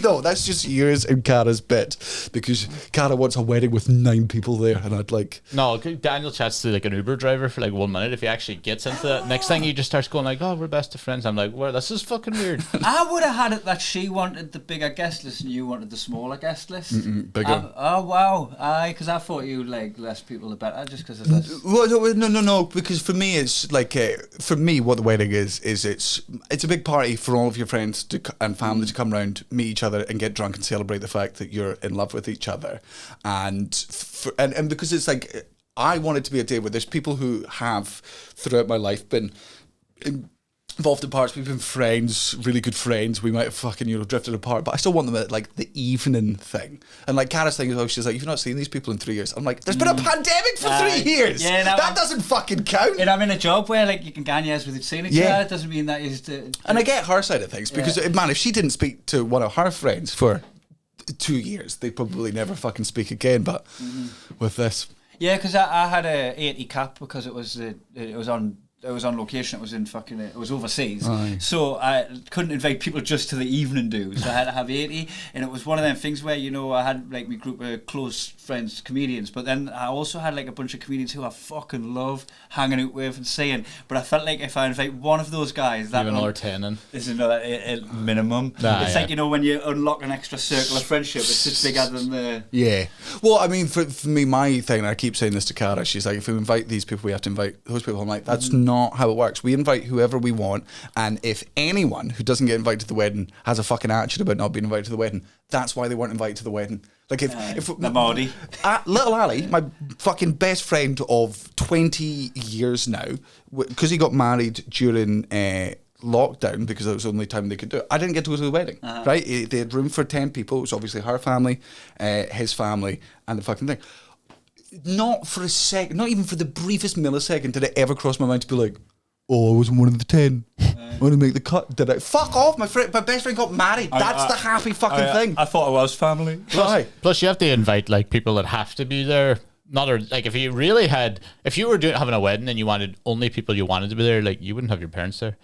No, that's just yours and Cara's bit, because Cara wants a wedding with 9 people there, and I'd like. No, Daniel chats to like an Uber driver for like 1 minute. If he actually gets into that, next thing he just starts going like, "Oh, we're best of friends." I'm like, "Well, this is fucking weird." I would have had it that she wanted the bigger guest list and you wanted the smaller guest list. Bigger. Oh wow, because I thought you like less people the better, just because of this. Well, no, because for me it's like for me what the wedding is it's a big party for all of your friends and family to come round, meet each other, and get drunk and celebrate the fact that you're in love with each other, and because it's like I want it to be a day where there's people who have throughout my life been involved in parts. We've been friends, really good friends. We might have fucking drifted apart, but I still want them at like the evening thing. And like Cara's thing is, oh, she's like, you've not seen these people in 3 years. I'm like, there's been a pandemic for 3 years. Yeah, that doesn't fucking count. And I'm in a job where like you can gang years with seeing each other. It doesn't mean that is the. And I get her side of things because man, if she didn't speak to one of her friends for 2 years, they'd probably never fucking speak again. But with this, yeah, because I had a 80 cap because it was on location. It was in fucking. It was overseas, so I couldn't invite people just to the evening do. So I had to have 80, and it was one of them things where I had like my group of close friends, comedians, but then I also had like a bunch of comedians who I fucking love hanging out with and seeing. But I felt like if I invite one of those guys, that another 10 in. Is another minimum. It's like when you unlock an extra circle of friendship, it's just bigger than the. Yeah. Well, I mean, for me, my thing, and I keep saying this to Cara, she's like, if we invite these people, we have to invite those people. I'm like, that's not how it works. We invite whoever we want, and if anyone who doesn't get invited to the wedding has a fucking attitude about not being invited to the wedding, that's why they weren't invited to the wedding. Like if the Mardi, little Ali, my fucking best friend of 20 years now, because he got married during lockdown because it was the only time they could do it. I didn't get to go to the wedding. Right? They had room for 10 people. It was obviously her family, his family, and the fucking thing. Not for a second, not even for the briefest millisecond did it ever cross my mind to be like, oh, I wasn't one of the 10. I want to make the cut. Did I? Fuck off, my best friend got married. That's the happy fucking thing. I thought it was family. Plus, you have to invite like people that have to be there. Like if you were having a wedding and you wanted only people you wanted to be there, like you wouldn't have your parents there.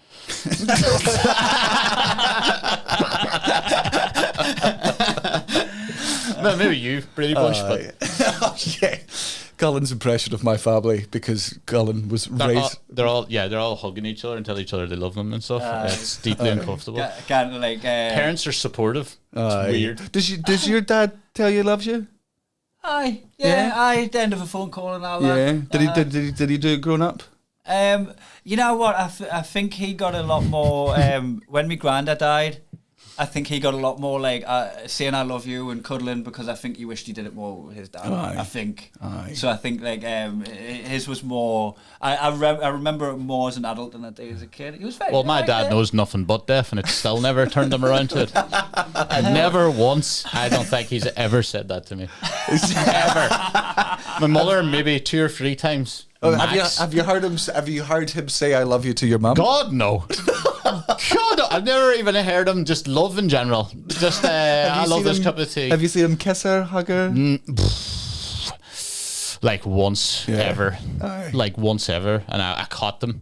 No, maybe you, Brady Bunch, but yeah. Cullen's impression of my family, because Cullen was raised. They're all hugging each other and tell each other they love them and stuff. It's deeply uncomfortable. Parents are supportive. It's weird. Does your dad tell you he loves you? Aye, at the end of a phone call and all that. Yeah. Did he do it growing up? You know what? I think he got a lot more when my granddad died. I think he got a lot more like saying I love you and cuddling, because I think he wished he did it more with his dad. I think. So I think like his was more. I remember it more as an adult than I did as a kid. He was very. Well, my dad knows nothing but death, and it still never turned him around to it. Never once. I don't think he's ever said that to me. Ever. My mother maybe 2 or 3 times. Have you heard him say I love you to your mum? God, no. God, I've never even heard him just love in general. Just I love this cup of tea. Have you seen him kiss her, hug her? Like once ever. Like once ever, and I caught them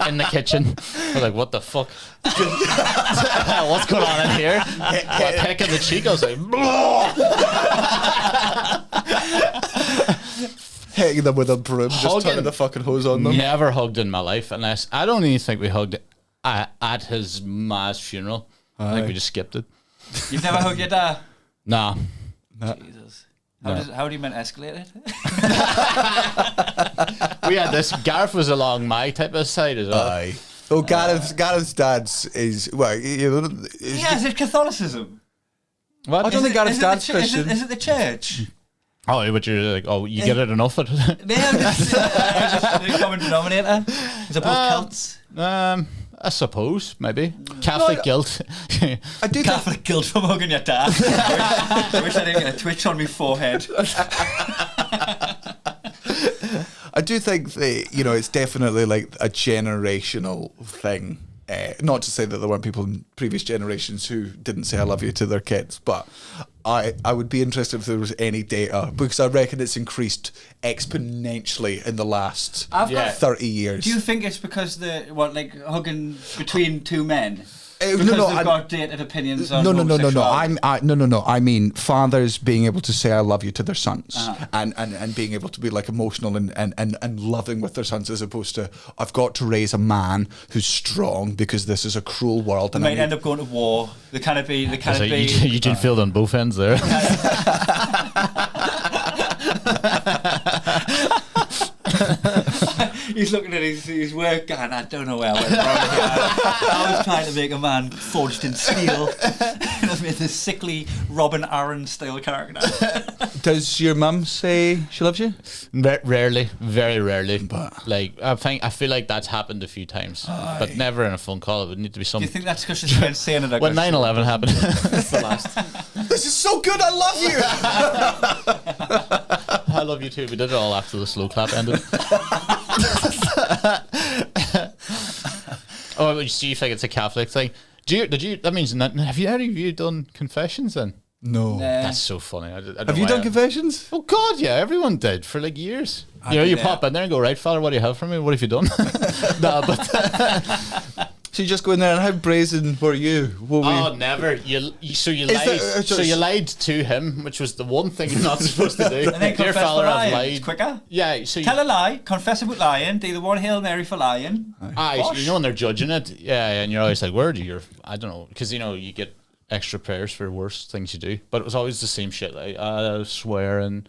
in the kitchen. I was like, what the fuck? What's going on in here? What, peck in the cheek? I was like, hitting them with a broom, just turning the fucking hose on them. Never hugged in my life, unless I don't even think we hugged at his ma's funeral. I think we just skipped it. You've never hugged your dad? Nah. Jesus. How do you mean escalate it? We had this. Gareth was along my type of side as well. Aye. Oh, Gareth's dad's is is it Catholicism? What? I don't think Gareth's dad's Christian. Is it the church? Oh, but you're like, oh, you get it enough at it. The common denominator. Is it both Celts? I suppose, maybe. Catholic guilt. I do Catholic guilt from hugging your dad. I wish I didn't get a twitch on my forehead. I do think that, you know, it's definitely like a generational thing. Not to say that there weren't people in previous generations who didn't say I love you to their kids, but I would be interested if there was any data, because I reckon it's increased exponentially in the last 30 years. Do you think it's because hugging between two men? Because they've got dated opinions on No. homosexuality? I mean fathers being able to say I love you to their sons, and being able to be like emotional and loving with their sons, as opposed to I've got to raise a man who's strong because this is a cruel world. They might end up going to war. They can't be. Eugene Field on both ends there. He's looking at his work going, I don't know where I went wrong here. I was trying to make a man forged in steel. And I've made this sickly Robin Aaron style character. Does your mum say she loves you? Rarely, very rarely. But like, I feel like that's happened a few times, but never in a phone call. It would need to be some. Do you think that's because she's been saying it? When 9/11 happened, that's the last. This is so good. I love you. I love you too. We did it all after the slow clap ended. Oh, you see, you think it's a Catholic thing? That means have any of you done confessions then? No. That's so funny. I don't have you done confessions? Oh God, yeah, everyone did for like years. You pop in there and go, right, Father, what do you have for me? What have you done? No, but. So you just go in there, and how brazen were you? Never. You lied. So you lied to him, which was the one thing you're not supposed to do. And then Dear Father, I've lied. It's quicker. Yeah. So tell a lie, confess about lying, do the one Hail Mary for lying. You know when they're judging it, and you're always like, where do you? I don't know, because you get extra prayers for worse things you do, but it was always the same shit. Like I was swearing.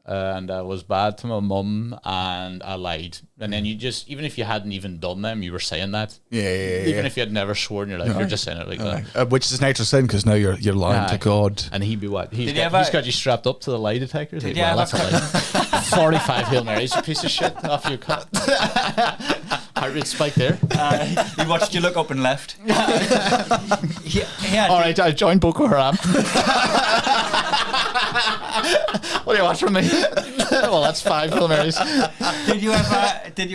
And I was bad to my mum, and I lied. And then you just, even if you hadn't even done them, you were saying that. Even if you had never sworn in your life, you're just saying it like that. Which is an extra sin, because now you're lying to God. And he'd be what? He's got you strapped up to the lie detector. Like, that's a lie. 45 Hail Marys, you piece of shit, off your cut. Heart rate spike there. He watched you look up and left. All right, I joined Boko Haram. What do you want from me? Well, that's 5 Hail Marys. Did you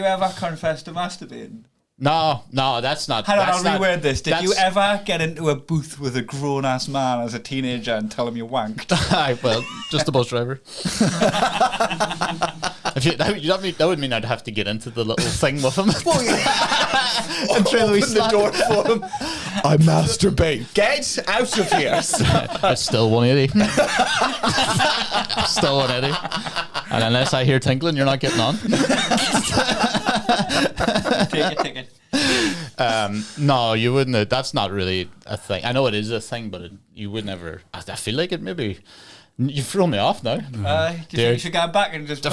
ever confess to masturbating? No, that's not. Hold on, I'll reword this. Did you ever get into a booth with a grown-ass man as a teenager and tell him you wanked? Well, just the bus driver. That would mean I'd have to get into the little thing with him. And open the door for him. I masturbate. Get out of here. It's still 180. Still 180. And unless I hear tinkling, you're not getting on. Take it. No, you wouldn't. That's not really a thing. I know it is a thing, but you would never. I feel like it maybe. You've thrown me off now. Do you think you should go back and just...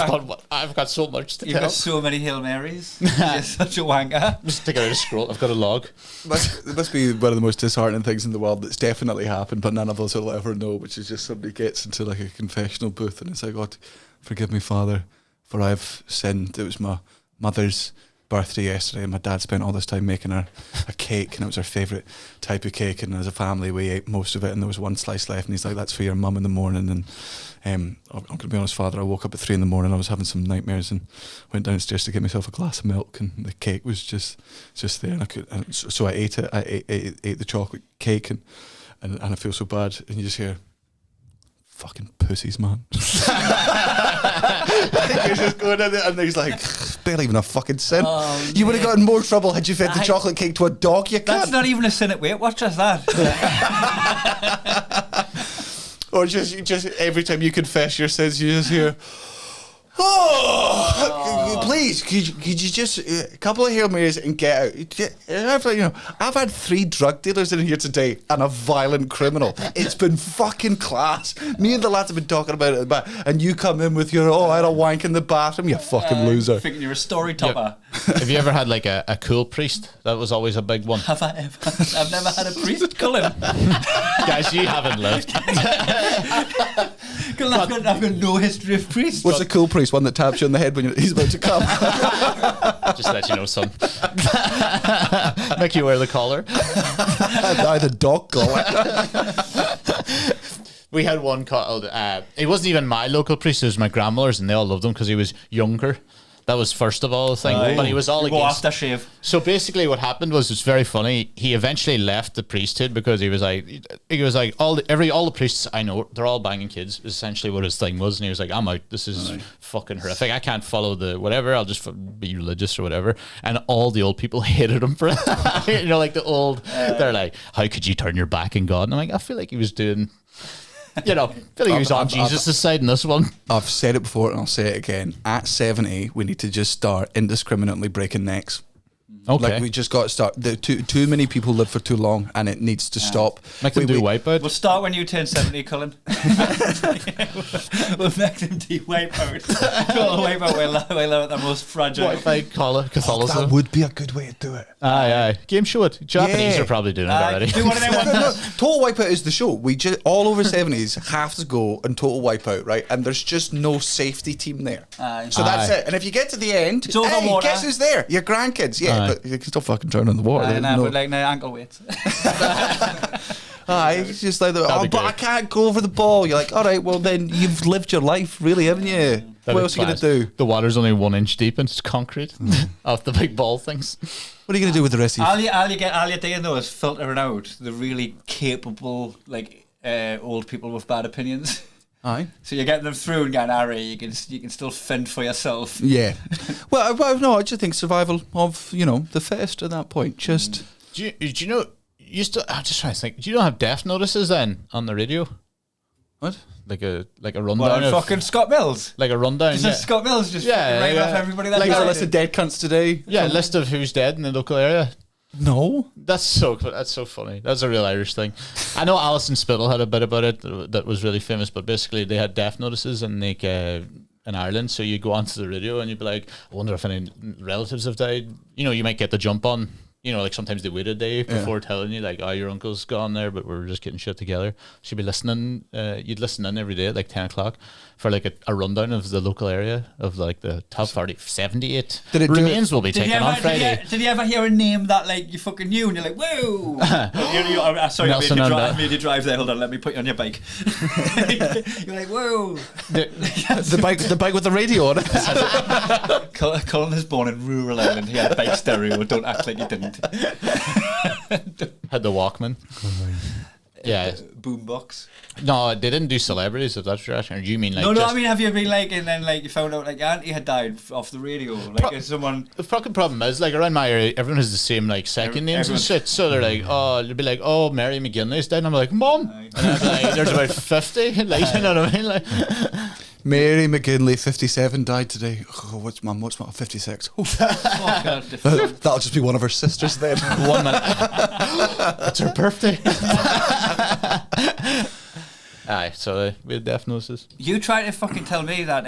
I've got so much to tell. You've got so many Hail Marys. You're such a wanker. Just take out a scroll. I've got a log. It must be one of the most disheartening things in the world that's definitely happened, but none of us will ever know, which is just somebody gets into like a confessional booth and it's like, God, forgive me, Father, for I've sinned. It was my mother's birthday yesterday, and my dad spent all this time making her a cake, and it was her favourite type of cake, and as a family we ate most of it, and there was one slice left, and he's like, that's for your mum in the morning. And I'm going to be honest, Father, I woke up at 3 a.m. I was having some nightmares and went downstairs to get myself a glass of milk, and the cake was just there, and so I ate it. I ate the chocolate cake, and I feel so bad, and you just hear, fucking pussies, man. You're just going in there, and he's like, barely even a fucking sin. You would have got in more trouble had you fed the chocolate cake to a dog, you can't. That's not even a sin at Weight Watchers, that. Or just every time you confess your sins, you just hear, please, could you just a couple of Hail Marys and get out? I've had 3 drug dealers in here today and a violent criminal. It's been fucking class. Me and the lads have been talking about it, and you come in with your I had a wank in the bathroom, you fucking loser. Thinking you're a story topper. Have you ever had like a cool priest? That was always a big one. Have I ever? I've never had a priest, Colin. Guys, you haven't lived. I've got no history of priests. What's a cool priest? One that taps you on the head when he's about to come. Just let you know, son. Make you wear the collar. The dog collar. We had one called, it wasn't even my local priest, it was my grandmother's, and they all loved him because he was younger. That was first of all the thing, but he was all against. After shave. So basically, what happened was, it's very funny. He eventually left the priesthood because he was like all the priests I know, they're all banging kids. Essentially, what his thing was, and he was like, I'm out. This is fucking horrific. I can't follow the whatever. I'll just be religious or whatever. And all the old people hated him for it. You know, like the old. They're like, how could you turn your back on God? And I'm like, I feel like he was doing. You know, I feel like he was on Jesus' side in this one. I've said it before and I'll say it again. At 70, we need to just start indiscriminately breaking necks. Okay. Like, we just got to start. Too many people live for too long, and it needs to stop. Make them do Wipeout. We'll start when you turn 70, Cullen. We'll make them do Wipeout. Call Wipeout while they're at the most fragile. What if I call it Catholicism? That would be a good way to do it. Aye. Game show it. Japanese Yeah. are probably doing it already. Do one of them ones. No, Total Wipeout is the show. We just all over 70s have to go and Total Wipeout, right? And there's just no safety team there. Aye. So that's it. And if you get to the end, It's over water. guess who's there? Your grandkids. Yeah, Aye. but you can still fucking drown in the water. There's no- But like no ankle weights. Aye, it's just like, That'd be but I great. can't go over the ball. You're like, all right, well then you've lived your life, really, haven't you? That'd What be else are you gonna class. do? The water's only 1 inch deep and it's concrete off the big ball things. What are you gonna do with the rest of your all you're doing though is filtering out the really capable old people with bad opinions. Aye. So you're getting them through and going, Harry, you can still fend for yourself. Yeah. well, no, I just think survival of, the fittest at that point. Just Do you know? I'm just trying to think. Do you not have death notices then on the radio? what? Like a rundown What, of fucking Scott Mills? like a rundown. Is Yeah, this Scott Mills just Yeah, writing yeah. off everybody that Like Got a died? list of dead cunts today. yeah. List of who's dead in the local area. No. That's so funny. That's a real Irish thing. I know Alison Spittle had a bit about it that was really famous, but basically they had death notices in Ireland. So you go onto the radio and you'd be like, I wonder if any relatives have died. You might get the jump on. Like sometimes they wait a day before telling you, like, oh, your uncle's gone there, but we're just getting shit together. She'd be listening. You'd listen in every day at like 10 o'clock for like a rundown of the local area of like the top 78 Did it do remains will be Did you, taken ever, on Friday. did you ever hear a name that like you fucking knew and you're like, whoa? Sorry, Nelson I and made you drive there. Hold on, let me put you on your bike. You're like, whoa. The bike with the radio on it. Colin is born in rural Ireland. He had a bike stereo. Don't act like you didn't. Had the Walkman. Yeah. Boombox. No, they didn't do celebrities, if that's what you're asking. Or do you mean like No, just, I mean, have you been like, and then like you found out like your auntie had died off the radio? Like, is someone. the fucking problem is, like, around my area, everyone has the same, like, second names and everyone- shit. So they're like, they'll be like, oh, Mary McGinley's dead. And I'm like, Mom. And I'd be like, there's about 50. Like, you know what I mean? Like, Mary McGinley, 57, died today. Oh, what's my 56? Oh. Oh, God, That'll just be one of her sisters then. 1 minute. It's her birthday. Aye, so we had death notices. you tried to fucking tell me that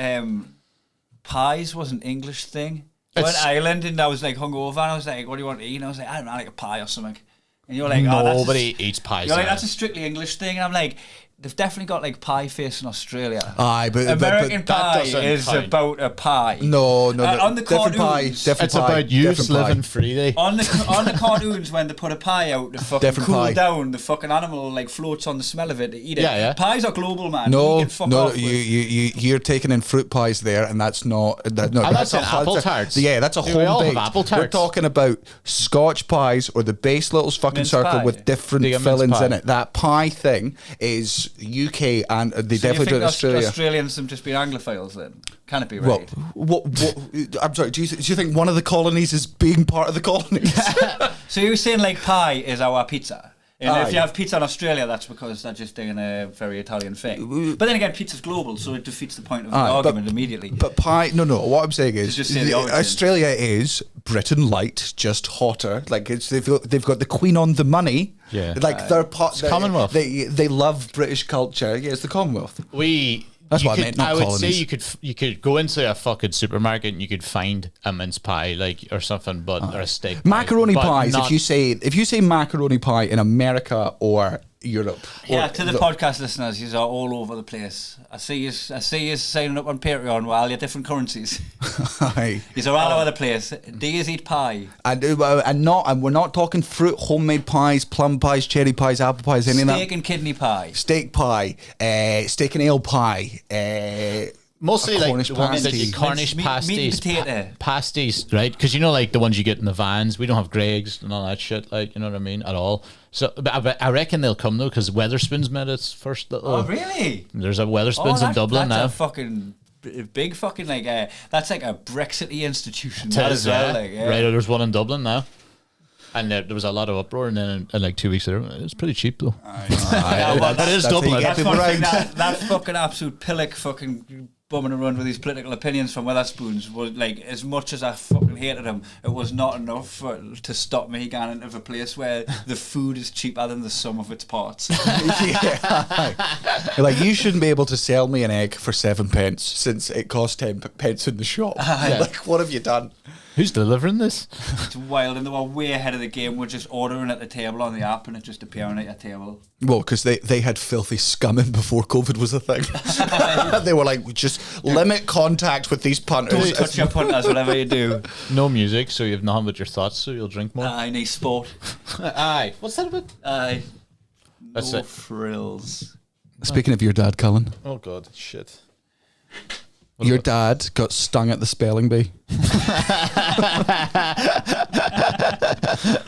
pies was an English thing. I went It's- to Ireland and I was like hungover and I was like, what do you want to eat? And I was like, I don't know, like a pie or something. And you're like, oh, Nobody eats pies. You're like, now. that's a strictly English thing. And I'm like, they've definitely got like pie face in Australia. Aye, but American that Pie doesn't is count. about a pie. no. On the different pie. cartoons, Different It's pie. about you different pie. living freely. On the cartoons, when they put a pie out to fucking Different cool pie. down, the fucking animal like floats on the smell of it to eat it. Yeah, yeah. Pies are global, man. No, You can fuck no, off with. you're taking in fruit pies there, and that's not. No, I'm not that's saying apple that's tarts. Yeah, that's a We all home have baked. apple We're tarts. talking about Scotch pies or the base little fucking Mince circle pie. with different The mince fillings pie. in it. That pie thing is UK, and they So you definitely think do it in Australia. Australians have just been Anglophiles then? Can it be Well, right? what? I'm sorry. Do you think one of the colonies is being part of the colonies? So you're saying like pie is our pizza? And Aye. if you have pizza in Australia, that's because they're just doing a very Italian thing. But then again, pizza's global, so it defeats the point of the Aye, argument immediately. But pie, no. What I'm saying is, just say the origin. Australia is Britain light, just hotter. Like they've got the Queen on the money. Yeah. like they're part. Commonwealth. They love British culture. Yeah, it's the Commonwealth. That's You what I could- meant, not I would colonies. say you could go into a fucking supermarket and you could find a mince pie, like, or something, or a steak. pie, Macaroni but pies. not- If you say macaroni pie in America or Europe. Yeah, to the podcast listeners, you are all over the place. I see you signing up on Patreon with all your different currencies. Aye. You're all over the place. Do you eat pie? And we're not talking fruit, homemade pies, plum pies, cherry pies, apple pies, any of that. Steak and kidney pie. Steak pie, steak and ale pie, mostly like Cornish the ones that pasty. you Cornish Meat pasties, and potato. pasties, right? Because you know, like the ones you get in the vans, we don't have Greg's and all that shit, like, you know what I mean, at all. So, but I reckon they'll come though, because Weatherspoon's made its first little. Oh, really? There's a Weatherspoon's in Dublin now. That's a fucking big fucking like that's like a Brexity institution. It That is, as well, yeah. like, yeah. Right, there's one in Dublin now. And there was a lot of uproar, and then in like 2 weeks later, it was pretty cheap though. Yeah, well, That is that's how you Dublin. get That's people one thing, round. that fucking absolute pillock fucking bumming around with these political opinions from Weatherspoons was like, as much as I fucking hated him, it was not enough to stop me going into a place where the food is cheaper than the sum of its parts. Yeah. You're like, you shouldn't be able to sell me an egg for 7 pence since it costs 10 pence in the shop. Like, what have you done? Who's delivering this? It's wild, and they were way ahead of the game. We're just ordering at the table on the app, and it just appearing at your table. Well, because they had filthy scumming before COVID was a thing. They were like, just limit contact with these punters. Don't touch your punters, whatever you do. No music, so you have nothing but your thoughts, so you'll drink more. I need sport. Aye. What's that about? Aye. That's No it. frills. Speaking of your dad, Cullen, Oh god, shit. your dad got stung at the spelling bee.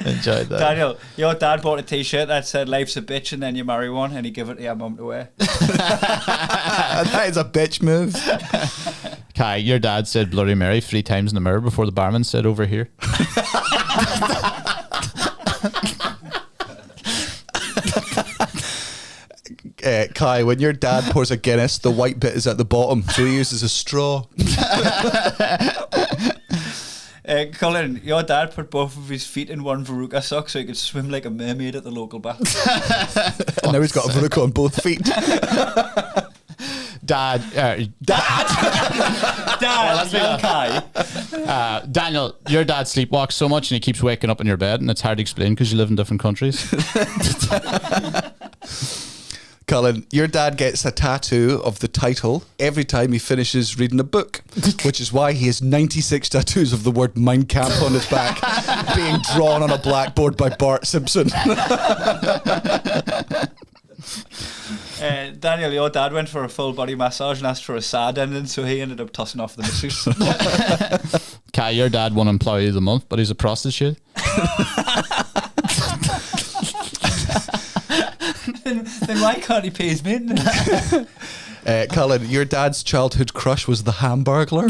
Enjoyed that. Daniel, your dad bought a t-shirt that said "Life's a bitch" and then you marry one, and he gave it to your mum to wear. That is a bitch move. Kai, your dad said Bloody Mary 3 times in the mirror before the barman said over here. Kai, when your dad pours a Guinness, the white bit is at the bottom, so he uses a straw. Colin, your dad put both of his feet in one Veruca sock so he could swim like a mermaid at the local bath. And now he's got a Veruca on both feet. Dad, Young Kai. Daniel, your dad sleepwalks so much and he keeps waking up in your bed, and it's hard to explain because you live in different countries. Cullen, your dad gets a tattoo of the title every time he finishes reading a book, which is why he has 96 tattoos of the word Mein Kampf on his back, being drawn on a blackboard by Bart Simpson. Daniel, your dad went for a full body massage and asked for a sad ending, so he ended up tossing off the masseuse. Kai, your dad won Employee of the Month, but he's a prostitute. then why can't he pay his maintenance? Cullen, your dad's childhood crush was the Hamburglar.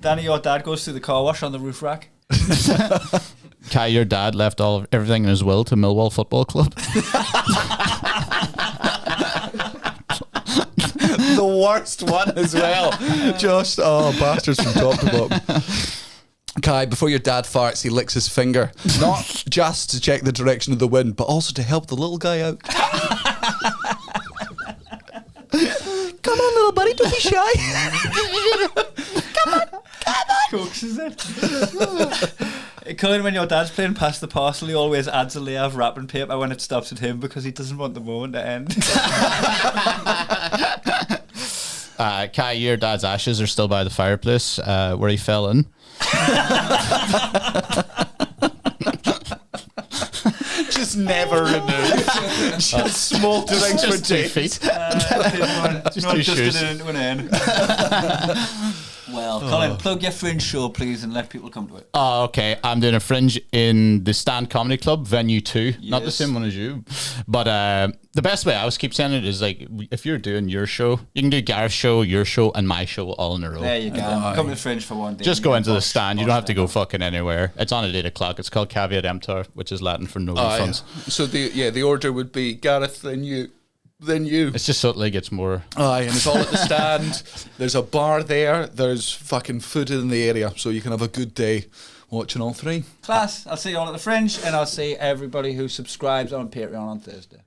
Danny, your dad goes through the car wash on the roof rack. Kai, your dad left everything in his will to Millwall Football Club. The worst one as well. Just, bastards from top to bottom. Kai, before your dad farts, he licks his finger. Not just to check the direction of the wind, but also to help the little guy out. Come on, little buddy, don't be shy. Come on. Coaxes it. Colin, when your dad's playing Pass the Parcel, he always adds a layer of wrapping paper when it stops at him because he doesn't want the moment to end. Kai, your dad's ashes are still by the fireplace where he fell in. Just never removed. Just smouldering for Just 2 days. feet. Just two just shoes. it into an end. Well, Colin, plug your fringe show, please, and let people come to it. Oh, okay. I'm doing a fringe in the Stand Comedy Club, venue 2. Not the Yes. same one as you. But the best way I always keep saying it is like, if you're doing your show, you can do Gareth's show, your show, and my show all in a row. There you go. Come to the fringe for one day. Just go into the stand. You don't have to go fuck. fucking anywhere. It's on at 8 o'clock. It's called Caveat Emptor, which is Latin for no refunds. So the order would be Gareth, then you. It's just so it like gets more. Aye, and it's all at the stand. There's a bar there. There's fucking food in the area, so you can have a good day watching all 3. Class. I'll see you all at the fringe, and I'll see everybody who subscribes on Patreon on Thursday.